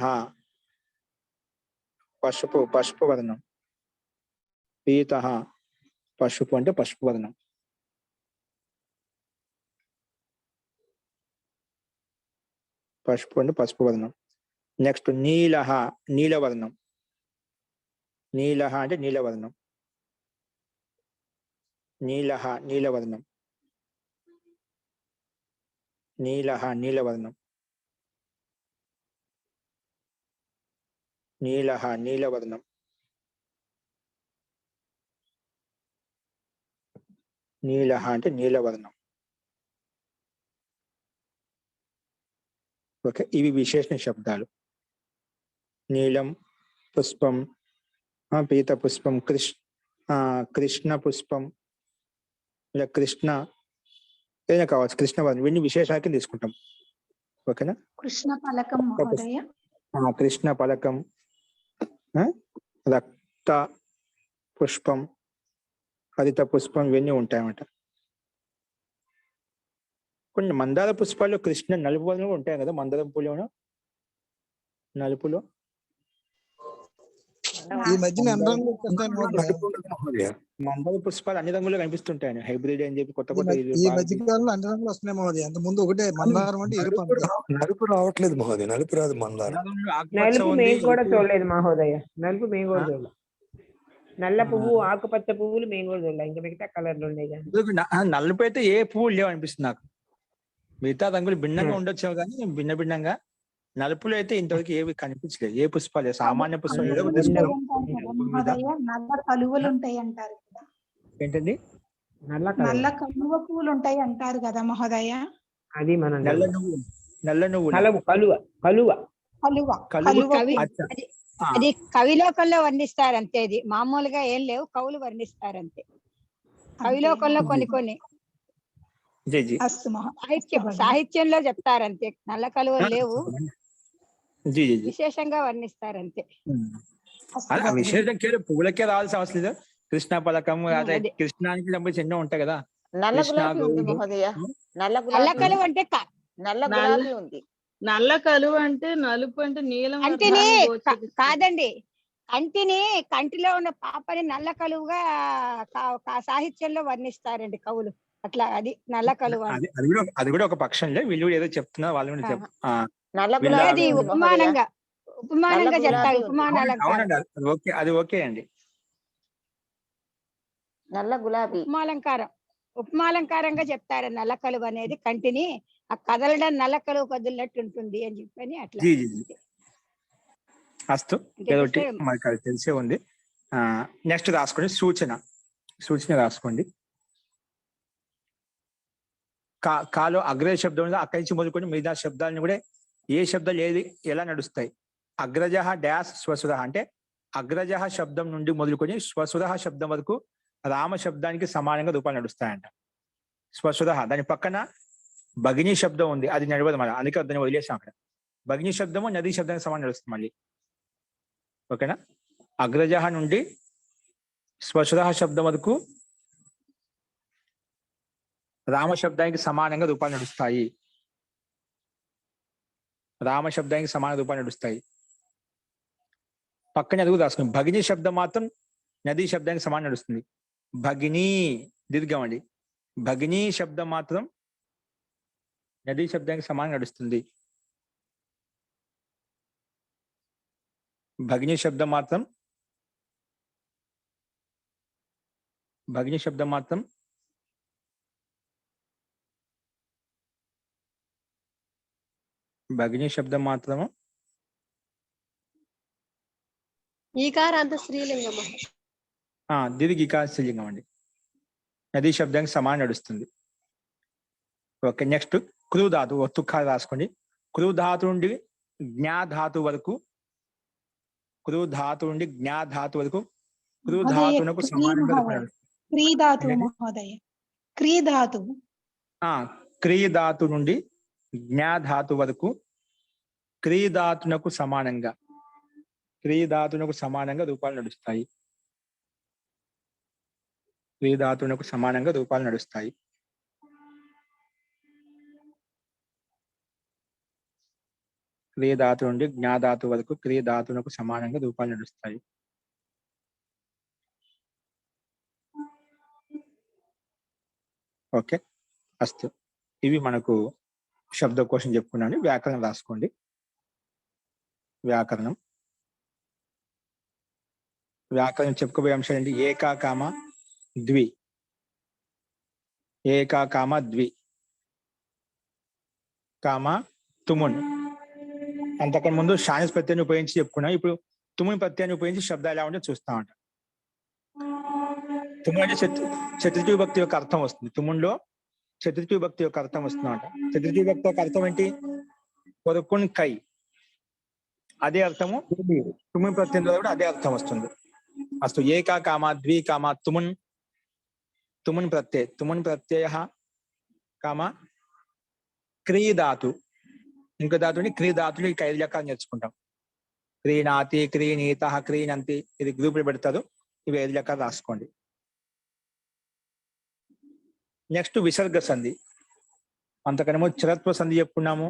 పసుపు, పసుపు వర్ణం. పీత పసుపు అంటే పసుపు వర్ణం. పసుపు అంటే పసుపు వర్ణం. నెక్స్ట్ నీల, నీలవర్ణం. నీల అంటే నీలవర్ణం, నీల నీలవర్ణం, నీల నీలవర్ణం, నీల నీలవర్ణం, నీల అంటే నీలవర్ణం. ఓకే, ఇవి విశేషణ శబ్దాలు. నీలం పుష్పం, పీత పుష్పం, కృష్ణ పుష్పం, ఇలా కృష్ణ ఏదైనా కావచ్చు, కృష్ణ వర్ణం. ఇవన్నీ విశేషాలకి తీసుకుంటాం. ఓకేనా? కృష్ణ పలకం మహోదయ. కృష్ణ పలకం, రక్త పుష్పం, హరిత పుష్పం, ఇవన్నీ ఉంటాయన్నమాట. కొన్ని మందార పుష్పాల్లో కృష్ణ నలుపు వర్ణంలో ఉంటాయి కదా, మందారం పూలోను నలుపులో. ఈ మధ్యన మందార పుష్పాలు అన్ని రంగుల్లో కనిపిస్తుంటాయి, హైబ్రిడ్ అని చెప్పి కొత్త కొత్త. ఈ మధ్య కాలంలో అన్ని రంగులు వస్తున్నాయి మహోదయ. అంత ముందు ఒకటే మందారం అంటే ఎరుపు. నలుపు రావట్లేదు మహోదయ, నలుపు రాదు మందారం. నలుపు మేము కూడా చూడలేదు మహోదయ, నలుపు మేము కూడా చూడలేదు. నల్ల పువ్వు, ఆకుపచ్చ పువ్వులు మేము కూడా చూడలేదు, ఇంకా మిగతా కలర్లు ఉన్నాయి. నలుపు అయితే ఏ పువ్వులు లేవు అనిపిస్తుంది నాకు. మిగతా రంగులు భిన్నంగా ఉండొచ్చు కానీ భిన్న భిన్నంగా. నలుపులో అయితే ఇంతవరకు ఏవి కనిపించలేదు, ఏ పుష్పాలు, సామాన్య పుష్పాలు. నల్ల కలువలు ఉంటాయి అంటారు కదా. ఏంటండి? నల్ల కలువ పువ్వులు ఉంటాయి అంటారు కదా మహోదయ. అది మన నల్ల నువ్వు, నల్ల నువ్వు, కలువ, కలువ, కలువ, అది కవిలోకంలో వర్ణిస్తారు అంతే. ఇది మామూలుగా ఏం లేవు, కవులు వర్ణిస్తారు అంతే. కవిలోకంలో కొన్ని సాహిత్యంలో చెప్తారంతే. నల్ల కలువలు లేవు, విశేషంగా వర్ణిస్తారంతే. విశేషం పువ్వులకే రావాల్సిన అవసరం లేదు. కృష్ణ పలకం, కృష్ణానికి సంబంధించి ఎన్నో ఉంటాయి కదా. నల్ల గులాబీ ఉంది మహోదయ. నల్ల కలువ అంటే నల్ల గులాబీ ఉంది. నల్ల కలువ అంటే నలుపు అంటే నీలం కంటిని కాదండి, కంటిలో ఉన్న పాపని నల్ల కలువుగా సాహిత్యంలో వర్ణిస్తారండి కవులు. అట్లా అది నల్ల కలువ. అది కూడా ఒక పక్షంలో వీళ్ళు ఏదో చెప్తున్నారు, వాళ్ళు అది ఉపమానంగా చెప్తారు. ఓకే, అది ఓకే అండి. నల్ల గులాబీ ఉపమాలంకారంగా చెప్తారు. నల్ల కలువ అనేది కంటిని ఆ కదలడం నల్ల కలువ కదిలినట్టు ఉంటుంది అని చెప్పని అట్లా జీ జీ జీ అస్తు అంటే ఏదోటి చూస్తే మనకు అది తెలిసే ఉంది. నెక్స్ట్ రాసుకోండి సూచన. సూచన రాసుకోండి. కాలో అగ్రజ శబ్దం ఉంది, అక్కడి నుంచి మొదలుకొని మిగతా శబ్దాలను కూడా ఏ శబ్దాలు ఏది ఎలా నడుస్తాయి. అగ్రజ డాష్ స్వసుర అంటే అగ్రజ శబ్దం నుండి మొదలుకొని స్వసుర శబ్దం వరకు రామ శబ్దానికి సమానంగా రూపాలు నడుస్తాయంట. స్వసుర దాని పక్కన భగిని శబ్దం ఉంది, అది నడవదు మన, అందుకే దాన్ని వదిలేసాం అక్కడ. భగిని శబ్దము నదీ శబ్దానికి సమానం నడుస్తుంది మళ్ళీ. ఓకేనా? అగ్రజ నుండి స్వసుర శబ్దం వరకు రామ శబ్దానికి సమానంగా రూపాలు నడుస్తాయి. రామ శబ్దానికి సమాన రూపాలు నడుస్తాయి. పక్కనే అదుగు రాసుకుని భగిని శబ్దం మాత్రం నదీ శబ్దానికి సమానం నడుస్తుంది. భగిని దీర్ఘం అండి. భగిని శబ్దం మాత్రం నదీ శబ్దానికి సమానం నడుస్తుంది. భగిని శబ్దం మాత్రం భగిని శబ్దం మాత్రం భగిని శబ్దం మాత్రము ఈకారాంత స్త్రీలింగం. దీర్ఘికా స్త్రీలింగం అండి. నదీ శబ్దానికి సమానం నడుస్తుంది. ఓకే, నెక్స్ట్ కృ ధాతు ఒత్తుఖ రాసుకోండి. కృ ధాతు నుండి జ్ఞా ధాతు వరకు, కృ ధాతు నుండి జ్ఞా ధాతు వరకు కృ ధాతునకు సమానంగా క్రీ ధాతు మహోదయ. క్రీ ధాతు. క్రీ ధాతు నుండి జ్ఞా ధాతు వరకు క్రీ ధాతునకు సమానంగా, క్రీ ధాతునకు సమానంగా రూపాలు నడుస్తాయి. క్రీ ధాతునకు సమానంగా రూపాలు నడుస్తాయి. క్రీ ధాతు నుండి జ్ఞా ధాతు వరకు క్రీ ధాతునకు సమానంగా రూపాలు నడుస్తాయి. ఓకే, అస్తు. ఇవి మనకు శబ్దకోశం చెప్పుకున్నాను. వ్యాకరణం రాసుకోండి. వ్యాకరణం చెప్పుకోబోయే అంశాలు ఏంటి? ఏకా కామ ద్వి, ఏకా కామ ద్వి, కామ తుమున్. అంతకన్నా ముందు షానిస్ ప్రత్యయాన్ని ఉపయోగించి చెప్పుకున్నాం. ఇప్పుడు తుమున్ ప్రత్యయాన్ని ఉపయోగించి శబ్దాలు ఎలా ఉంటే చూస్తా ఉంటాం. తుమున్ అంటే చతుర్థి విభక్తి యొక్క అర్థం వస్తుంది. తుమున్లో చతుర్థి విభక్తి యొక్క అర్థం వస్తుందంట. చతుర్థి విభక్తి యొక్క అర్థం ఏంటి? కొరకున్ కై, అదే అర్థము తుమున్ ప్రత్యయంలో కూడా అదే అర్థం వస్తుంది. అస్తు ఏకా కామ ద్వి కామ తుమున్, తుమున్ ప్రత్యయ, తుమున్ ప్రత్యయ కామ క్రీ ధాతు, ఇంకో ధాతుని క్రీ ధాతులు ఇక 5 లెక్కలు నేర్చుకుంటాం. క్రీనాతి, క్రీనీత, క్రీనంతి, ఇది గ్రూపులు పెడతారు. ఇవి 5 లెక్కలు రాసుకోండి. నెక్స్ట్ విసర్గ సంధి. అంతకనేమో చిరత్వ సంధి చెప్పుకున్నాము,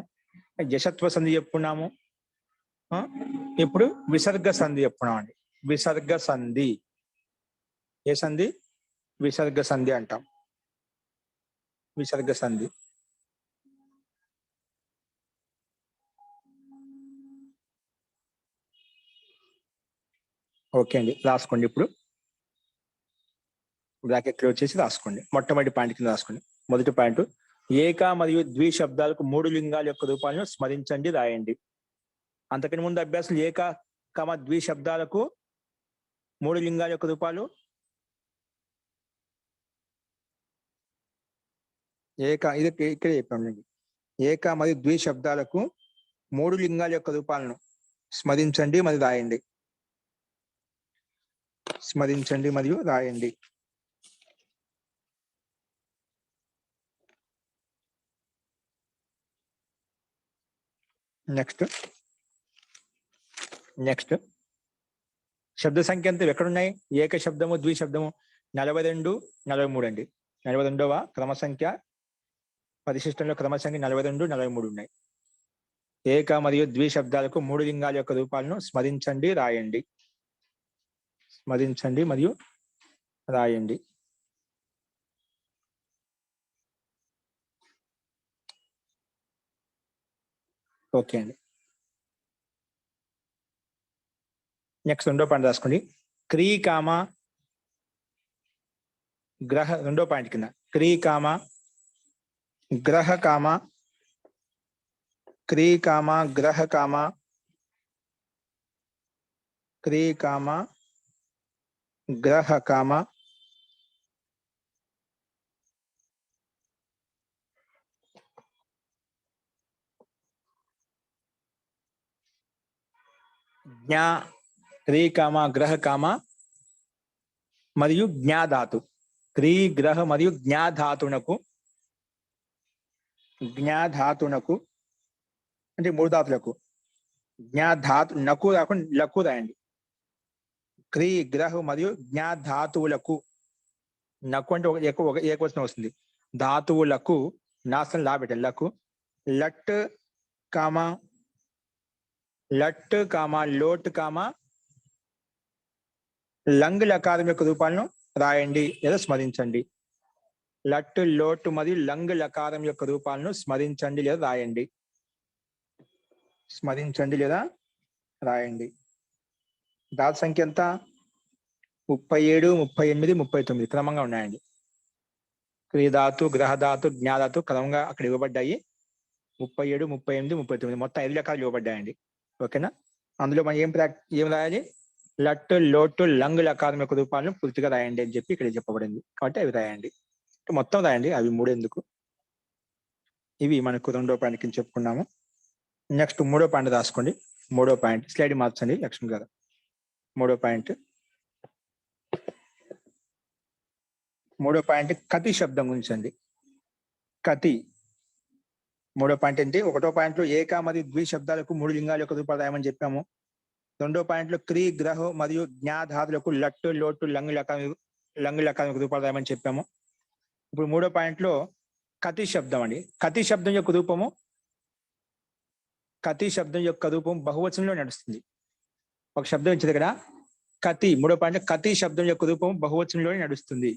జషత్వ సంధి చెప్పుకున్నాము. ఇప్పుడు విసర్గ సంధి చెప్పుకున్నాం అండి. విసర్గ సంధి ఏ సంధి? విసర్గ సంధి అంటాం. విసర్గ సంధి. ఓకే అండి, రాసుకోండి. ఇప్పుడు బ్రాకెట్ క్లోజ్ చేసి రాసుకోండి. మొట్టమొదటి పాయింట్ కింద రాసుకోండి. మొదటి పాయింట్, ఏక మరియు ద్వి శబ్దాలకు 3 లింగాల యొక్క రూపాలను స్మరించండి, రాయండి. అంతకని ముందు అభ్యాసం ఏక కమ ద్వి శబ్దాలకు 3 లింగాల యొక్క రూపాలు. ఇది ఇక్కడ చెప్పండి. ఏక మరియు ద్వి శబ్దాలకు 3 లింగాల యొక్క రూపాలను స్మరించండి మరియు రాయండి. స్మరించండి మరియు రాయండి. నెక్స్ట్ శబ్ద సంఖ్యంతో ఎక్కడున్నాయి? ఏక శబ్దము ద్వి శబ్దము 42, 43 అండి. 42వ క్రమ సంఖ్య పరిశిష్టంలో క్రమ సంఖ్య 42, 43 ఉన్నాయి. ఏక మరియు ద్వి శబ్దాలకు 3 లింగాల యొక్క రూపాలను స్మరించండి, రాయండి. స్మరించండి మరియు రాయండి. ఓకే అండి. నెక్స్ట్ రెండో పాయింట్ రాసుకోండి. క్రీ కామ గ్రహ, రెండో పాయింట్ కింద క్రీ కామ గ్రహ కామ క్రీ కామ గ్రహ కామ క్రీ కామ గ్రహ కామ జ్ఞా క్రీ కామ గ్రహ కామ మరియు జ్ఞాధాతు. క్రీ గ్రహ మరియు జ్ఞాధాతునకు అంటే 3 ధాతులకు జ్ఞాధాతు నకు కాకుండా లకు రాయండి. క్రీ గ్రహ మరియు జ్ఞాధాతువులకు నకు అంటే ఏకవచనం వస్తుంది. ధాతువులకు నాశనం లాబెట్టాలి లకు. లట్ కామ లోట్ కామ లంగ్ లకారం యొక్క రూపాలను రాయండి లేదా స్మరించండి. లట్ లోట్ మరియు లంగ్ లకారం యొక్క రూపాలను స్మరించండి లేదా రాయండి. ధాతు సంఖ్య ఎంత? 37, 38, 39 క్రమంగా ఉన్నాయండి. క్రియధాతు, గ్రహధాతు, జ్ఞాధాతు క్రమంగా అక్కడ ఇవ్వబడ్డాయి. 37, 38, 39 మొత్తం 5 రకాలు ఇవ్వబడ్డాయండి. ఓకేనా? అందులో మనం ఏం రాయాలి? లట్ లోటు లంగ్ లకారం యొక్క రూపాలను పూర్తిగా రాయండి అని చెప్పి ఇక్కడ చెప్పబడింది. కాబట్టి అవి రాయండి, మొత్తం రాయండి. అవి 3 ఎందుకు? ఇవి మనకు 2వ పాయింట్ కింద చెప్పుకున్నాము. నెక్స్ట్ 3వ పాయింట్ రాసుకోండి. 3వ పాయింట్ స్లైడ్ మార్చండి లక్ష్మి గారు. 3వ పాయింట్ కతి శబ్దం గురించి అండి. కతి 3వ పాయింట్ ఏంటి? 1వ పాయింట్లో ఏక మరియు ద్వి శబ్దాలకు 3 లింగాల యొక్క రూపాలు రాయమని చెప్పాము. 2వ పాయింట్లో క్రీ గ్రహ మరియు జ్ఞాధాతులకు లట్టు లోటు లంగ్ లకారం రూపాలు రాయమని చెప్పాము. ఇప్పుడు 3వ పాయింట్లో కతి శబ్దం అండి. కతి శబ్దం యొక్క రూపము బహువచనంలో నడుస్తుంది. ఒక శబ్దం ఇచ్చింది ఇక్కడ కతి. 3వ పాయింట్ కతి శబ్దం యొక్క రూపము బహువచనంలోనే నడుస్తుంది.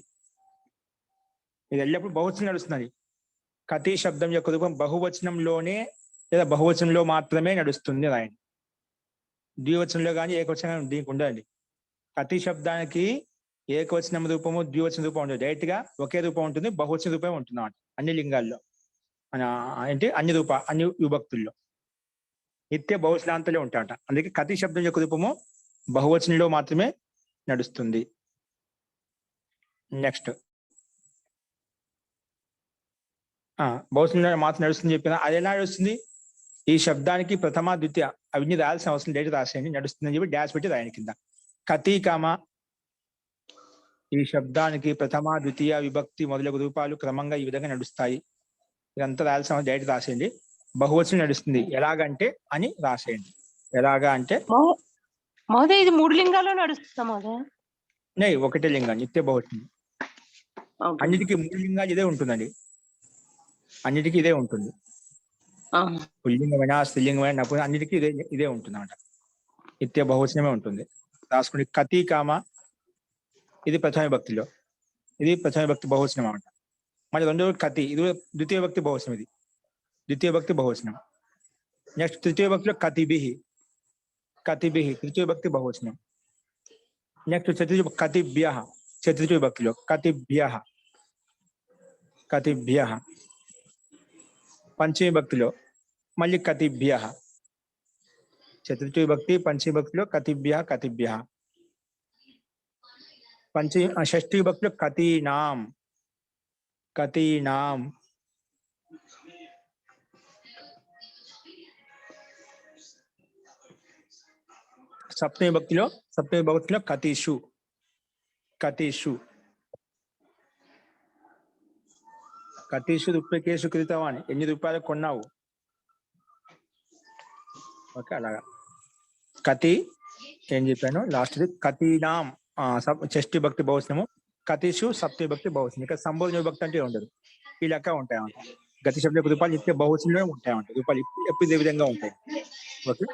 ఇది ఎల్లప్పుడు బహువచనం నడుస్తుంది. కతి శబ్దం యొక్క రూపం బహువచనంలోనే లేదా బహువచనంలో మాత్రమే నడుస్తుంది రాయండి. ద్వివచనంలో కానీ ఏకవచనం దీనికి ఉండదండి. కతి శబ్దానికి ఏకవచనం రూపము ద్వివచన రూపం ఉండదు. డైరెక్ట్ గా ఒకే రూపం ఉంటుంది, బహువచన రూపం ఉంటుంది అన్నమాట. అన్ని లింగాల్లో అంటే అన్ని విభక్తుల్లో నిత్య బహువచనాంతలే ఉంటాయట. అందుకే కతి శబ్దం యొక్క రూపము బహువచనంలో మాత్రమే నడుస్తుంది. నెక్స్ట్ బహువచనంలో మాత్రం నడుస్తుంది చెప్పిన అది ఎలా నడుస్తుంది? ఈ శబ్దానికి ప్రథమ ద్వితీయ అవన్నీ రాయాల్సిన అవసరం లేదు, రాసేయండి. నడుస్తుందని చెప్పి డాష్ పెట్టి రాయండి కింద. కతి కామ ఈ శబ్దానికి ప్రథమ ద్వితీయ విభక్తి మొదలగు రూపాలు క్రమంగా ఈ విధంగా నడుస్తాయి. ఇదంతా రాయాల్సిన డైరెక్ట్ రాసేయండి. బహువచనం నడుస్తుంది ఎలాగంటే అని రాసేయండి. ఎలాగా అంటే మహోదయ ఇది 3 లింగాల్లో నడుస్తుందా మహోదయ? ఒకటే లింగం నిత్య బహువచనం. అన్నిటికీ 3 లింగాలు ఇదే ఉంటుందండి. అన్నిటికీ ఇదే ఉంటుంది. పుల్లింగమైనా స్త్రీలింగమైన నపుంస అన్నిటికీ ఇదే ఉంటుంది అన్నమాట. నిత్య బహువచనమే ఉంటుంది. రాసుకోండి. కతి కామ ఇది ప్రథమ విభక్తిలో, ఇది ప్రథమ విభక్తి బహువచనం అన్నమాట. మళ్ళీ 2వ కతి ఇది ద్వితీయ విభక్తి బహువచనం. ఇది ద్వితీయ విభక్తి బహువచనం. నెక్స్ట్ తృతీయ విభక్తిలో కతిభిః తృతీయ విభక్తి బహువచనం. నెక్స్ట్ చతుర్థ కతిభ్యః చతుర్థ విభక్తిలో కతిభ్యః. పంచమ విభక్తిలో మళ్ళీ కతిభ్యః. చతుర్థ విభక్తి పంచమ విభక్తిలో కతిభ్యః. షష్ఠీ విభక్తిలో కతీనాం. సప్తమి విభక్తిలో కతీషు. కతీషు రూప్యకేషు కృతవాణి. ఎన్ని రూపాయలు కొన్నావు? ఓకే, అలాగా. కతి ఏం చెప్పాను లాస్ట్ కతీనాం షష్ఠి భక్తి బహువచనము. కతీషు సప్తమి భక్తి బహువచనం. ఇక్కడ సంబోధన విభక్తి అంటే ఉండదు. ఈ లెక్క ఉంటాయన్నమాట. గతి శబ్ద రూపాయలు నిత్య బహువచనంలో ఉంటాయన్నమాట. రూపాయలు ఎప్పుడు ఇదే విధంగా ఉంటాయి. ఓకే,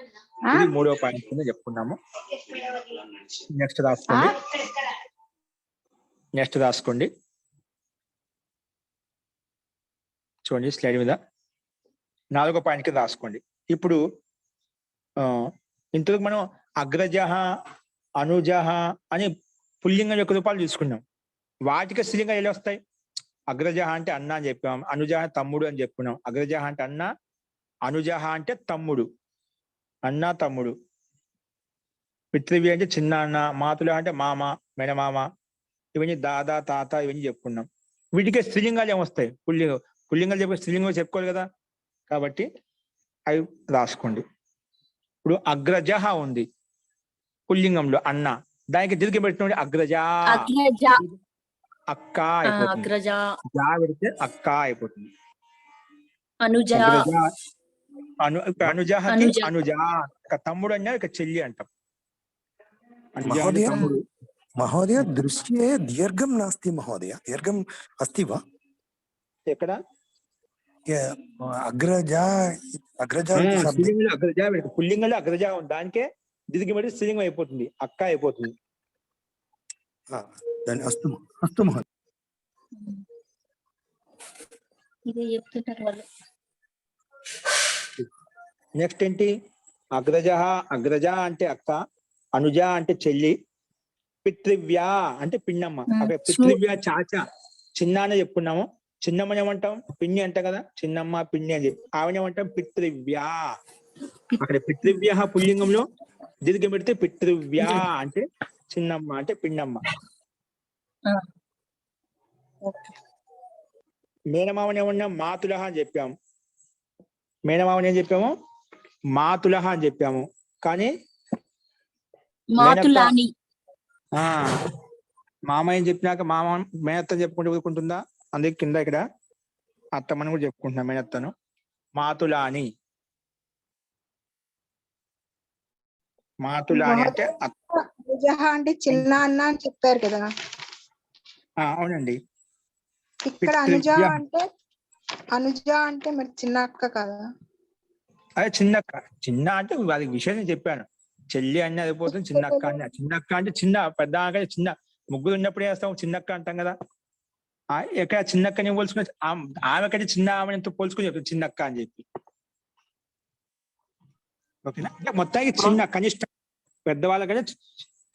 ఇది 3వ పాయింట్ కింద చెప్పుకున్నాము. నెక్స్ట్ రాసుకోండి. చూడండి స్లైడ్ మీద 4వ పాయింట్ కింద రాసుకోండి. ఇప్పుడు ఇంతకు మనం అగ్రజః అనుజః అని పుల్లింగం యొక్క రూపాలు తీసుకున్నాం. వాటికి స్త్రీలింగాలు ఎలా వస్తాయి? అగ్రజః అంటే అన్న అని చెప్పాం, అనుజః తమ్ముడు అని చెప్పుకున్నాం. అగ్రజః అంటే అన్న, అనుజహ అంటే తమ్ముడు, అన్న తమ్ముడు. పితృవి అంటే చిన్న అన్న, మాతుల అంటే మామ, మేనమామ, ఇవన్నీ దాదా తాత ఇవన్నీ చెప్పుకున్నాం. వీటికే స్త్రీలింగాలు ఏమొస్తాయి? పుల్లింగాలు చెప్పే స్త్రీలింగం చెప్పుకోవాలి కదా, కాబట్టి అవి రాసుకోండి. ఇప్పుడు అగ్రజ ఉంది పుల్లింగంలో అన్న, దానికి దీర్ఘం పెట్టిన అగ్రజ, అక్క అయిపోతుంది. జా పెడితే అక్క అయిపోతుంది. అనుజ, అనుజహకి అనుజ, ఇక తమ్ముడు అన్నా ఇక చెల్లి అంటాం. మహోదయ దృశ్యే దీర్ఘం నాస్తి మహోదయ, దీర్ఘం అస్తి వా? ఎక్కడ? అగ్రజ అగ్రజ పుల్లింగంలో అగ్రజ ఉంది, దానికే దీర్ఘం పెడితే స్త్రీలింగం అయిపోతుంది, అక్క అయిపోతుంది. అస్తు అస్తు మహోదయ. నెక్స్ట్ ఏంటి? అగ్రజ అంటే అక్క, అనుజ అంటే చెల్లి, పితృవ్య అంటే పిన్నమ్మ. అక్కడ పితృవ్య చాచా చిన్న అని చెప్పుకున్నాము. చిన్నమ్మని ఏమంటాం? పిన్ని అంటాం కదా, చిన్నమ్మ పిన్ని అని చెప్పి. ఆవిడ ఏమంటాం? పితృవ్య. అక్కడ పితృవ్య పుల్లింగంలో దీర్ఘం పెడితే పితృవ్య అంటే చిన్నమ్మ అంటే పిన్నమ్మ. మేనమామని ఏమన్నాం? మాతులహ అని చెప్పాము. మేనమామని ఏం చెప్పాము? మాతులహ అని చెప్పాము. కానీ మామ ఏం చెప్పినాక మామ మేనత్తని చెప్పుకుంటూ ఊరుకుంటుందా? అందుకే కింద ఇక్కడ అత్తమ్మని కూడా చెప్పుకుంటున్నా, మేనత్తను. మాతులాని, మాతులాని అంటే అంటే చిన్న అన్న అని చెప్పారు కదా. అవునండి. ఇక్కడ అనుజ అంటే మరి చిన్న అక్క కదా? అదే చిన్నక్క. చిన్న అంటే అది విషయం చెప్పాను. చెల్లి అన్నీ అయిపోతుంది, చిన్నక్క అన్న. చిన్నక్క అంటే చిన్న, పెద్ద అంటే చిన్న. ముగ్గురు ఉన్నప్పుడు వేస్తాం చిన్నక్క అంటాం కదా. ఎక్కడ చిన్నక్కని పోల్చుకుని ఆమె కంటే చిన్న ఆమెతో పోల్చుకుని చెప్తాం చిన్నక్క అని చెప్పి. ఓకేనా? అంటే మొత్తానికి చిన్న, కనిష్టం పెద్దవాళ్ళకంటే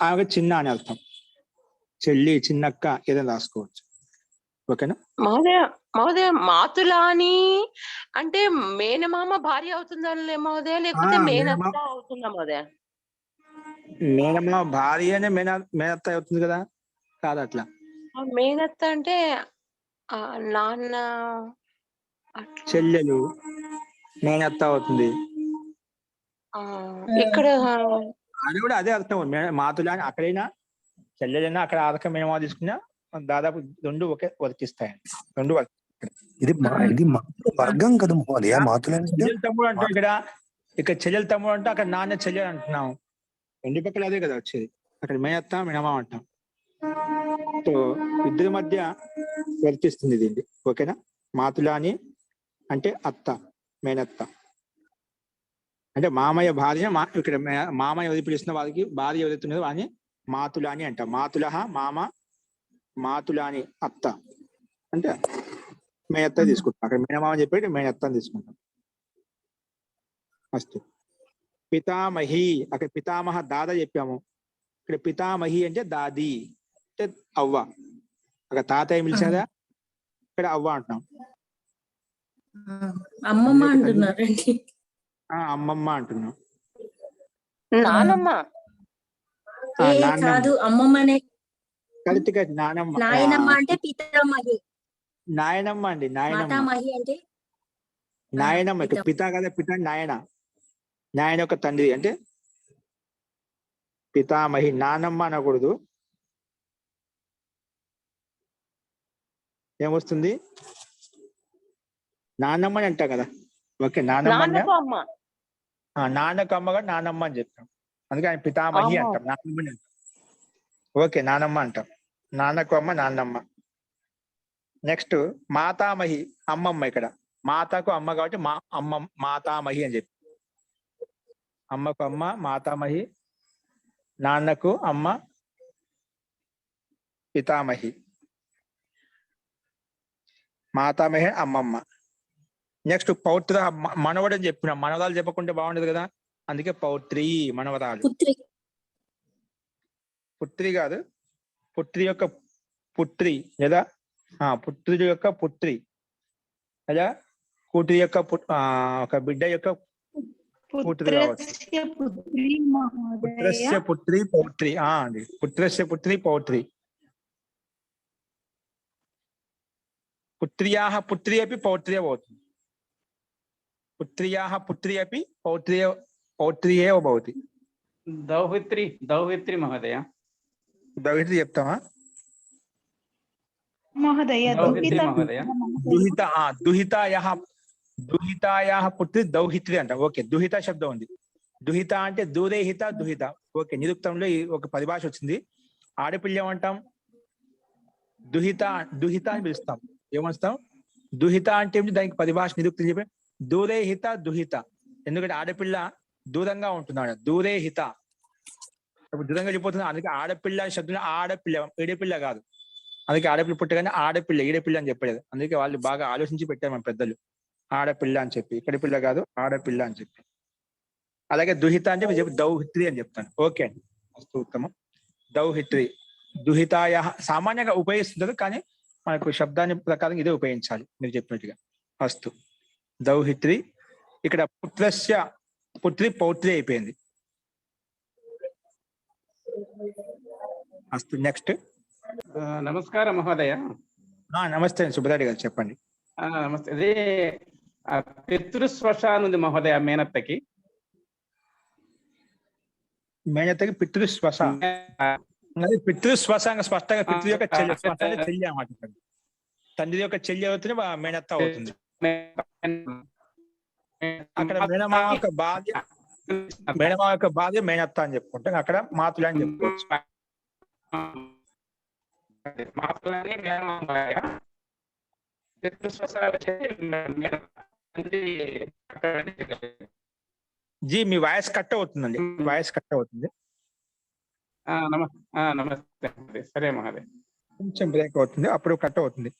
ఆమె చిన్న అని అర్థం. చెల్లి, చిన్నక్క ఏదైనా రాసుకోవచ్చు. ఓకేనా? మహోదయ మాతులాని అంటే మేనమామ భార్య అవుతుందా మహోదయ, లేకపోతే మేనత్త అవుతుందా మహోదయ? మేనమామ భార్యనే మేనత్త అవుతుంది కదా. కాదు అట్లా. మేనత్త అంటే నాన్న చెల్లెలు మేనత్త అవుతుంది. ఇక్కడ అది కూడా అదే అర్థం. మాతులాని అక్కడైనా చెల్లెలైనా అక్కడ అర్థం మేనమామ తీసుకున్నా దాదాపు రెండు ఒకే వర్తిస్తాయండి. రెండు ఇది వర్గం కదా మహోదయ. మాతులాని చెల్లెలు తమ్ముడు అంటాం ఇక్కడ. ఇక్కడ చెల్లెలు తమ్ముడు అంటే అక్కడ నాన్న చెల్లెలు అంటున్నాం. రెండు పక్కల అదే కదా వచ్చేది. అక్కడ మేనత్త మేనమామ అంటాం. సో ఇద్దరి మధ్య వర్తిస్తుంది ఇది. ఓకేనా? మాతులాని అంటే అత్త, మేనత్త. అంటే మామయ్య భార్య, ఇక్కడ మామయ్య వదిలి పిలుస్తున్న వారికి భార్య ఎవరైతున్నదో వాని మాతులాని అంటాం. మాతులహ మామ, మాతులాని అత్త అంటే మేనత్త తీసుకుంటాం. అక్కడ మేనమామ చెప్పేది మేనత్త తీసుకుంటాం. ఫస్ట్ పితామహి, అక్కడ పితామహ దాదా చెప్పాము. ఇక్కడ పితామహి అంటే దాది అంటే అవ్వ. అక్కడ తాతయ్య పిలిచారా, ఇక్కడ అవ్వ అంటున్నాం. అమ్మమ్మ అంటున్నారండి. అమ్మమ్మ అంటున్నాం. నానమ్మ కాదు, అమ్మమ్మనే. కరెక్ట్. నానమ్మ. నాయనమ్మ అంటే పితామహి. నాయనమ్మ అండి. మాతామహి అంటే నాయనమ్మ. ఇక్కడ పిత కదా, పిత నాయన. నాయన యొక్క తండ్రి అంటే పితామహి. నానమ్మ అనకూడదు. ఏమొస్తుంది? నాన్నమ్మ అని అంటాం కదా. ఓకే, నానమ్మ నాన్నకు అమ్మగా నానమ్మ అని చెప్తాం. అందుకే ఆయన పితామహి అంటాం, నాన్నమ్మని అంటాం. ఓకే, నానమ్మ అంటాం. నాన్నకు అమ్మ నాన్నమ్మ. నెక్స్ట్ మాతామహి, అమ్మమ్మ. ఇక్కడ మాతకు అమ్మ కాబట్టి మాతామహి అని చెప్పి. అమ్మకు అమ్మ మాతామహి, నాన్నకు అమ్మ పితామహి. మాతామహి అమ్మమ్మ. నెక్స్ట్ పౌత్ర, మనవడు అని చెప్పిన. మనవరాలు చెప్పకుంటే బాగుండదు కదా, అందుకే పౌత్రి, మనవరాలు. పుత్రి కాదు, పుత్రి యొక్క పుత్రి లేదా పుత్రుడి యొక్క పుత్రి లేదా కూతురి యొక్క ఒక బిడ్డ యొక్క కూతురు కావచ్చు. పుత్రస్య పుత్రి మహోదయ. పుత్రస్య పుత్రి పౌత్రి అండి, పుత్రస్య పుత్రి పౌత్రి. పుత్ర్యాः పుత్రి अपि పౌత్ర్య భవతి. పుత్ర్యాः పుత్రి अपि పౌత్రి एव भवति. దౌహిత్రి మహోదయ. దౌహిత్రి చెప్తామా? మహోదయ దుహితాయాः పుత్రి దౌహిత్రి అంట. ఓకే, దుహిత శబ్దం ఉంది. దుహిత అంటే దూరే హిత దుహిత. ఓకే, నిరుక్తంలో ఒక పరిభాష వచ్చింది. ఆడపిల్ల ఏమంటాం? దుహిత అని పిలుస్తాం. ఏమొస్తాం? దుహిత అంటే దానికి పరిభాష నిరుక్తం చెప్పి దూరే హిత దుహిత. ఎందుకంటే ఆడపిల్ల దూరంగా ఉంటున్నాడు. దూరే హిత దూరంగా వెళ్ళిపోతుంది. అందుకే ఆడపిల్ల శబ్దం ఆడపిల్ల, ఈడపిల్ల కాదు. అందుకే ఆడపిల్ల పుట్టగానే ఆడపిల్ల ఈడపిల్ల అని చెప్పలేదు. అందుకే వాళ్ళు బాగా ఆలోచించి పెట్టారు మన పెద్దలు, ఆడపిల్ల అని చెప్పి. ఇక్కడ పిల్ల కాదు, ఆడపిల్ల అని చెప్పి. అలాగే దుహిత అంటే చెప్పి దౌహిత్రి అని చెప్తాను. ఓకే అండి, అస్తు ఉత్తమం. దౌహిత్రి దుహితాయ సామాన్యంగా ఉపయోగిస్తుంటారు, కానీ మనకు శబ్దాన్ని ప్రకారం ఇదే ఉపయోగించాలి మీరు చెప్పినట్టుగా. అస్తు దౌహిత్రి. ఇక్కడ పుత్రస్య పుత్రి పౌత్రి అయిపోయింది. అస్తు నెక్స్ట్. నమస్కారం మహోదయ. నమస్తే అండి, సుబ్బరాడి గారు చెప్పండి. నమస్తే. అదే పితృస్వశ ఉంది మహోదయ మేనత్తకి. మేనత్తకి పితృస్వశ. అది పితృస్వశ స్పష్టంగా పితృ యొక్క చెల్లి, చెల్లి అన్నమాట. తండ్రి యొక్క చెల్లి అవుతుంది, మేనత్త అవుతుంది. అక్కడ మేనమామ యొక్క భార్య మేనత్త అని చెప్పుకుంటాం. అక్కడ మాతులు అని చెప్పుకోవచ్చు. జీ మీ వాయిస్ కట్ అవుతుందండి, వాయిస్ కట్ అవుతుంది. నమస్తే. సరే మహోదయ. కొంచెం బ్రేక్ అవుతుంది, అప్పుడు కట్ అవుతుంది.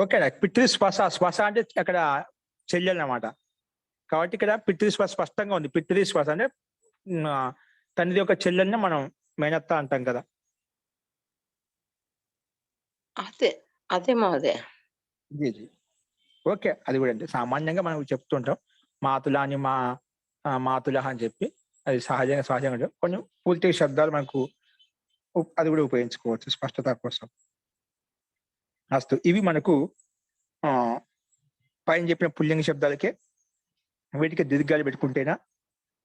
ఓకే, పితృస్వశ. శ్వాస అంటే అక్కడ చెల్లెలు అన్నమాట. కాబట్టి ఇక్కడ పితృస్వశ స్పష్టంగా ఉంది. పితృస్వశ అంటే తండ్రి యొక్క చెల్లెల్ని మనం మేనత్త అంటాం కదా. అదే మహోదయ. జీ జీ ఓకే, అది కూడా అంటే సామాన్యంగా మనం చెప్తుంటాం మాతుల అని, మాతుల అని చెప్పి. అది సహజంగా కొన్ని పూర్తి శబ్దాలు మనకు అది కూడా ఉపయోగించుకోవచ్చు స్పష్టత కోసం. అస్తు, ఇవి మనకు పైన చెప్పిన పుల్లింగ శబ్దాలకే. వీటికి దీర్ఘాలు పెట్టుకుంటేనా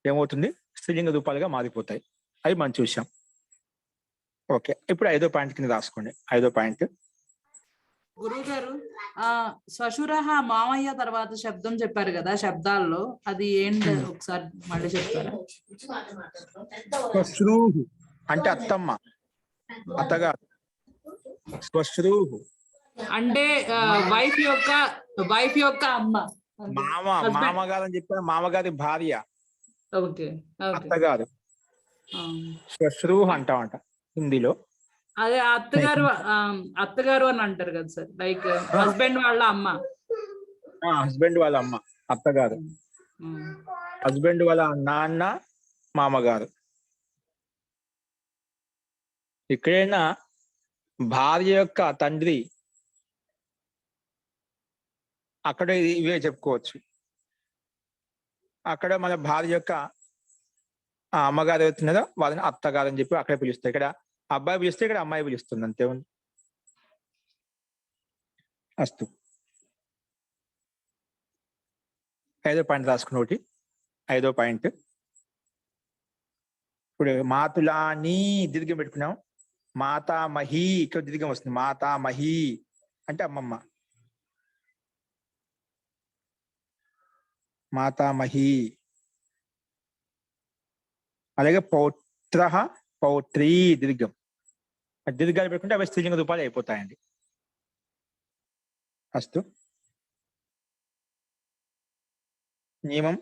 ఏమవుతుంది? స్త్రీలింగ రూపాలుగా మారిపోతాయి. అవి మనం చూసాం. ఓకే, ఇప్పుడు 5వ పాయింట్ కింద రాసుకోండి. 5వ పాయింట్. గురువు గారు, శ్వశురః మామయ్య తర్వాత శబ్దం చెప్పారు కదా శబ్దాల్లో, అది ఏంటి ఒకసారి మళ్ళీ చెప్తారా? శ్వశ్రూహు అంటే అత్తమ్మ, అత్తగారు. శ్వశ్రూహు అంటే వైఫ్ యొక్క అమ్మ, మామగారు అని చెప్పారు. మామగారి భార్య అత్తగారు. శ్వశ్రూహు అంటామంట హిందీలో. అదే అత్తగారు అని అంటారు కదా సార్, లైక్ హస్బెండ్ వాళ్ళ అమ్మ. హస్బెండ్ వాళ్ళ అమ్మ అత్తగారు. హస్బెండ్ వాళ్ళ నాన్న మామగారు. ఇక్కడైనా భార్య యొక్క తండ్రి, అక్కడ ఇవే చెప్పుకోవచ్చు. అక్కడ మన భార్య యొక్క అమ్మగారు అవుతున్నదో వాళ్ళని అత్తగారు అని చెప్పి అక్కడ పిలుస్తారు. ఇక్కడ అబ్బాయి పిలిస్తే ఇక్కడ అమ్మాయి పిలుస్తుంది, అంతే ఉంది. అస్తు 5వ పాయింట్ రాసుకున్న ఒకటి. 5వ పాయింట్. ఇప్పుడు మాతులాని దీర్ఘం పెట్టుకున్నాం. మాతామహి ఇక్కడ దీర్ఘం వస్తుంది. మాతామహి అంటే అమ్మమ్మ. మాతామహి. అలాగే పౌత్ర పౌత్రి దీర్ఘం. దీర్ఘాలు పెట్టుకుంటే అవి స్త్రీలింగ రూపాలు అయిపోతాయండి. అస్తు నియమం.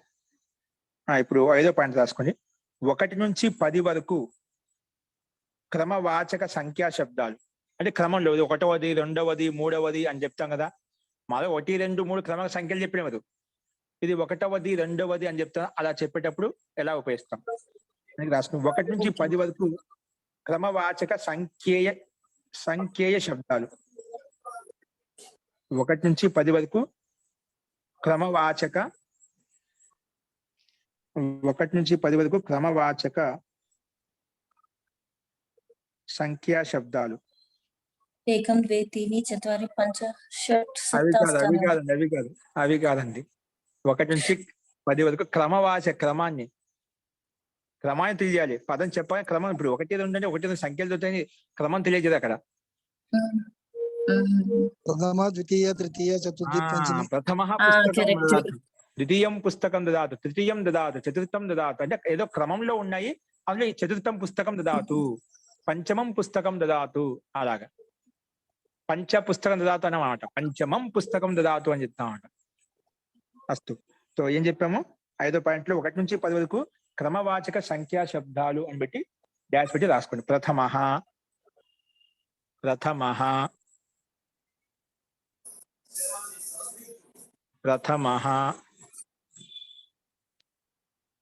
ఇప్పుడు 5వ పాయింట్ రాసుకోండి. 1 నుంచి 10 వరకు క్రమవాచక సంఖ్యా శబ్దాలు అంటే క్రమంలో 1వది 2వది 3వది అని చెప్తాం కదా. మాలో 1 2 3 క్రమ సంఖ్యలు చెప్పినవారు. ఇది 1వది 2వది అని చెప్తాం. అలా చెప్పేటప్పుడు ఎలా ఉపయోగిస్తాం రాసుకున్నాం. 1 నుంచి 10 వరకు క్రమవాచక సంఖ్యేయ శబ్దాలు. 1 నుంచి 10 వరకు క్రమవాచక 1 నుంచి 10 వరకు క్రమవాచక సంఖ్యా శబ్దాలు. ఏకం ద్వే తీని చత్వారి పంచ షట్ అవి సప్త అవి కాదండి. 1 నుంచి 10 వరకు క్రమవాచక క్రమాన్ని తెలియాలి. పదం చెప్పాలి క్రమం. ఇప్పుడు 1 2 అంటే 1 సంఖ్యలతో క్రమం తెలియజేది అక్కడ. ప్రథమ ద్వితీయ తృతీయ చతుర్థి పంచమి. ప్రథమ పుస్తకం దదాతు, ద్వితీయం పుస్తకం దదాతు, తృతీయం దదాతు, చతుర్థం దదాతు. అంటే ఏదో క్రమంలో ఉన్నాయి. అందులో ఈ చతుర్థం పుస్తకం దదాతు, పంచమం పుస్తకం దదాతు. అలాగా పంచ పుస్తకం దదాతు అన్నమాట. పంచమం పుస్తకం దదాతు అని చెప్తామన్నమాట. అస్తు. సో ఏం చెప్పాము? 5వ పాయింట్లో 1 నుంచి 10 వరకు క్రమవాచక సంఖ్యా శబ్దాలు అని పెట్టి డాష్ పెట్టి రాసుకోండి. ప్రథమః,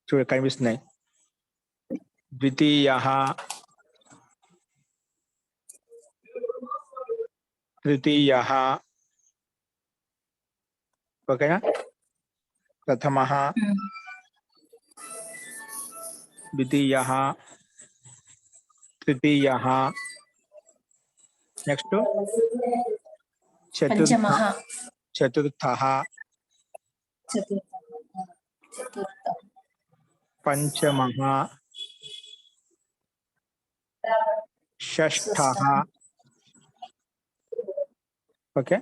చూడ కనిపిస్తున్నాయి. ద్వితీయః, తృతీయః. ఓకేనా? ప్రథమః, ద్వితీయః, తృతీయః. నెక్స్ట్ చతుర్థః, పంచమః, షష్ఠః. ఓకే,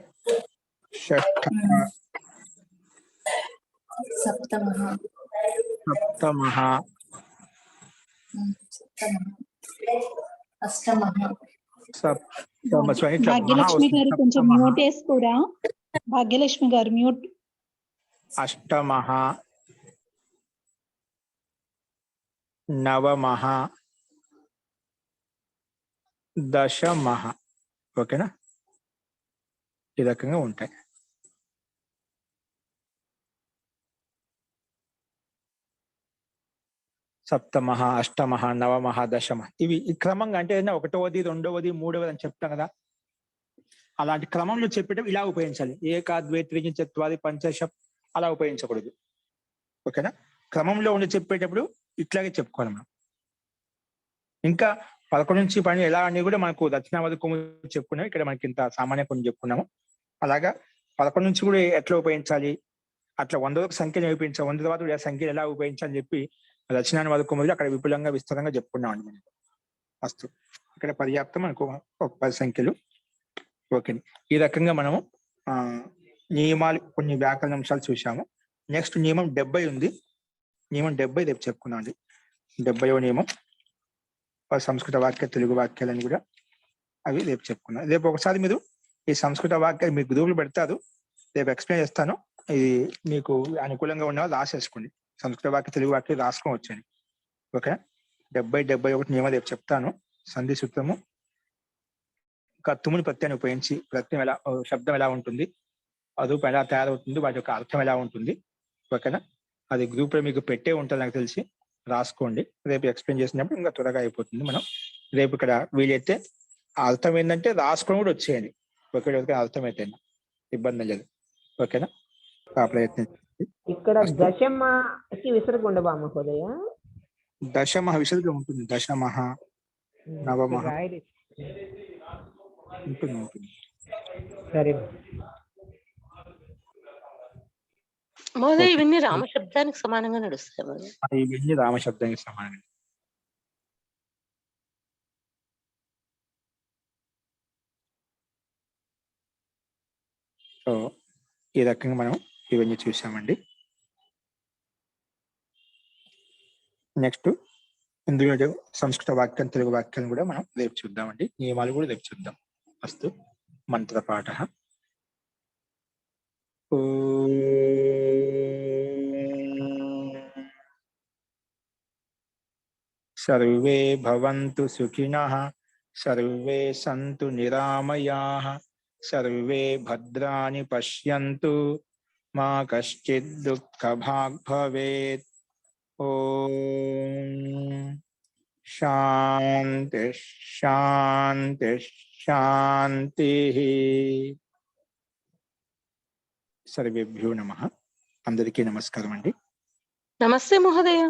షష్ఠః, సప్తమః, అష్టమః. భాగ్యలక్ష్మి గారు కొంచెం మ్యూట్ వేసుకోరా? భాగ్యలక్ష్మి గారు మ్యూట్. అష్టమః, నవమః, దశమః. ఓకేనా? ఈ రకంగా ఉంటాయి. సప్తమః, అష్టమః, నవమః, దశమః. ఇవి ఈ క్రమంగా అంటే 1వది 2వది 3వది అని చెప్తాం కదా. అలాంటి క్రమంలో చెప్పేటప్పుడు ఇలా ఉపయోగించాలి. ఏకా ద్వే త్రీని చత్వారి పంచషప్ అలా ఉపయోగించకూడదు. ఓకేనా? క్రమంలో ఉండి చెప్పేటప్పుడు ఇట్లాగే చెప్పుకోవాలి మనం. ఇంకా 11 నుంచి 12 ఎలా అని కూడా మనకు దక్షిణావధి కొమ్ము చెప్పుకున్నాం. ఇక్కడ మనకి ఇంత సామాన్య కొన్ని చెప్పుకున్నాము. అలాగా 11 నుంచి కూడా ఎట్లా ఉపయోగించాలి, అట్లా 100వ సంఖ్యను ఉపయోగించాలి, 100 తర్వాత కూడా సంఖ్యలు ఎలా ఉపయోగించాలని చెప్పి దక్షిణావధి కొమ్ములు అక్కడ విపులంగా విస్తరంగా చెప్పుకున్నామండి మనం. ఫస్ట్ ఇక్కడ పర్యాప్తం మనకు ఒక 10 సంఖ్యలు. ఓకే, ఈ రకంగా మనము నియమాలు కొన్ని వ్యాకరణ అంశాలు చూసాము. నెక్స్ట్ నియమం 70 ఉంది. నియమం 70 రేపు చెప్పుకున్నాం అండి. 70వ నియమం సంస్కృత వాక్య తెలుగు వాక్యాలని కూడా అవి రేపు చెప్పుకున్నాం. రేపు ఒకసారి మీరు ఈ సంస్కృత వాక్యాలు మీ గ్రూపులు పెడతారు, రేపు ఎక్స్ప్లెయిన్ చేస్తాను. ఇది మీకు అనుకూలంగా ఉన్న వాళ్ళు రాసేసుకోండి. సంస్కృత వాక్య తెలుగు వాక్యాలు రాసుకొని వచ్చండి. ఓకే, 70-71 నియమం రేపు చెప్తాను. సంధి సూత్రము, తుమ్ముని ప్రత్యయాన్ని ఉపయోగించి ప్రత్యయం ఎలా, శబ్దం ఎలా ఉంటుంది, అదుపు ఎలా తయారవుతుంది, వాటి యొక్క అర్థం ఎలా ఉంటుంది. ఓకేనా? అది గ్రూప్ లో మీకు పెట్టే ఉంటుంది నాకు తెలిసి, రాసుకోండి. రేపు ఎక్స్ప్లెయిన్ చేసినప్పుడు ఇంకా త్వరగా అయిపోతుంది. మనం రేపు ఇక్కడ వీలైతే అర్థం ఏంటంటే రాసుకొని కూడా వచ్చేయండి. ఓకే, అర్థమైతే ఇబ్బంది లేదు. ఓకేనా? ఆ ప్రయత్నం. ఇక్కడ దశమకి విసరకుండా మహోదయ, దశమః విసర్గ ఉంటుంది. దశమః, నవమః ఉంటుంది. సరే మహోదయ, ఇవన్నీ రామశబ్దానికి సమానంగా నడుస్తాయి. ఇవన్నీ రామశబ్దానికి సమానంగా. సో ఈ రకంగా మనం ఇవన్నీ చూసామండి. నెక్స్ట్ ఇందులో సంస్కృత వాక్యం తెలుగు వాక్యాలను కూడా మనం రేపు చూద్దామండి. నియమాలు కూడా రేపు చూద్దాం. అస్తు. మంత్రపాఠ. సర్వే భవంతు సుఖినః, సర్వే సంతు నిరామయాః, సర్వే భద్రాణి పశ్యంతు, మా కశ్చిద్ దుఃఖభాగ్ భవేత్. ఓం శాంతి శాంతి శాంతి. సర్వేభ్యో నమః. అందరికీ నమస్కారం అండి. నమస్తే మహోదయ.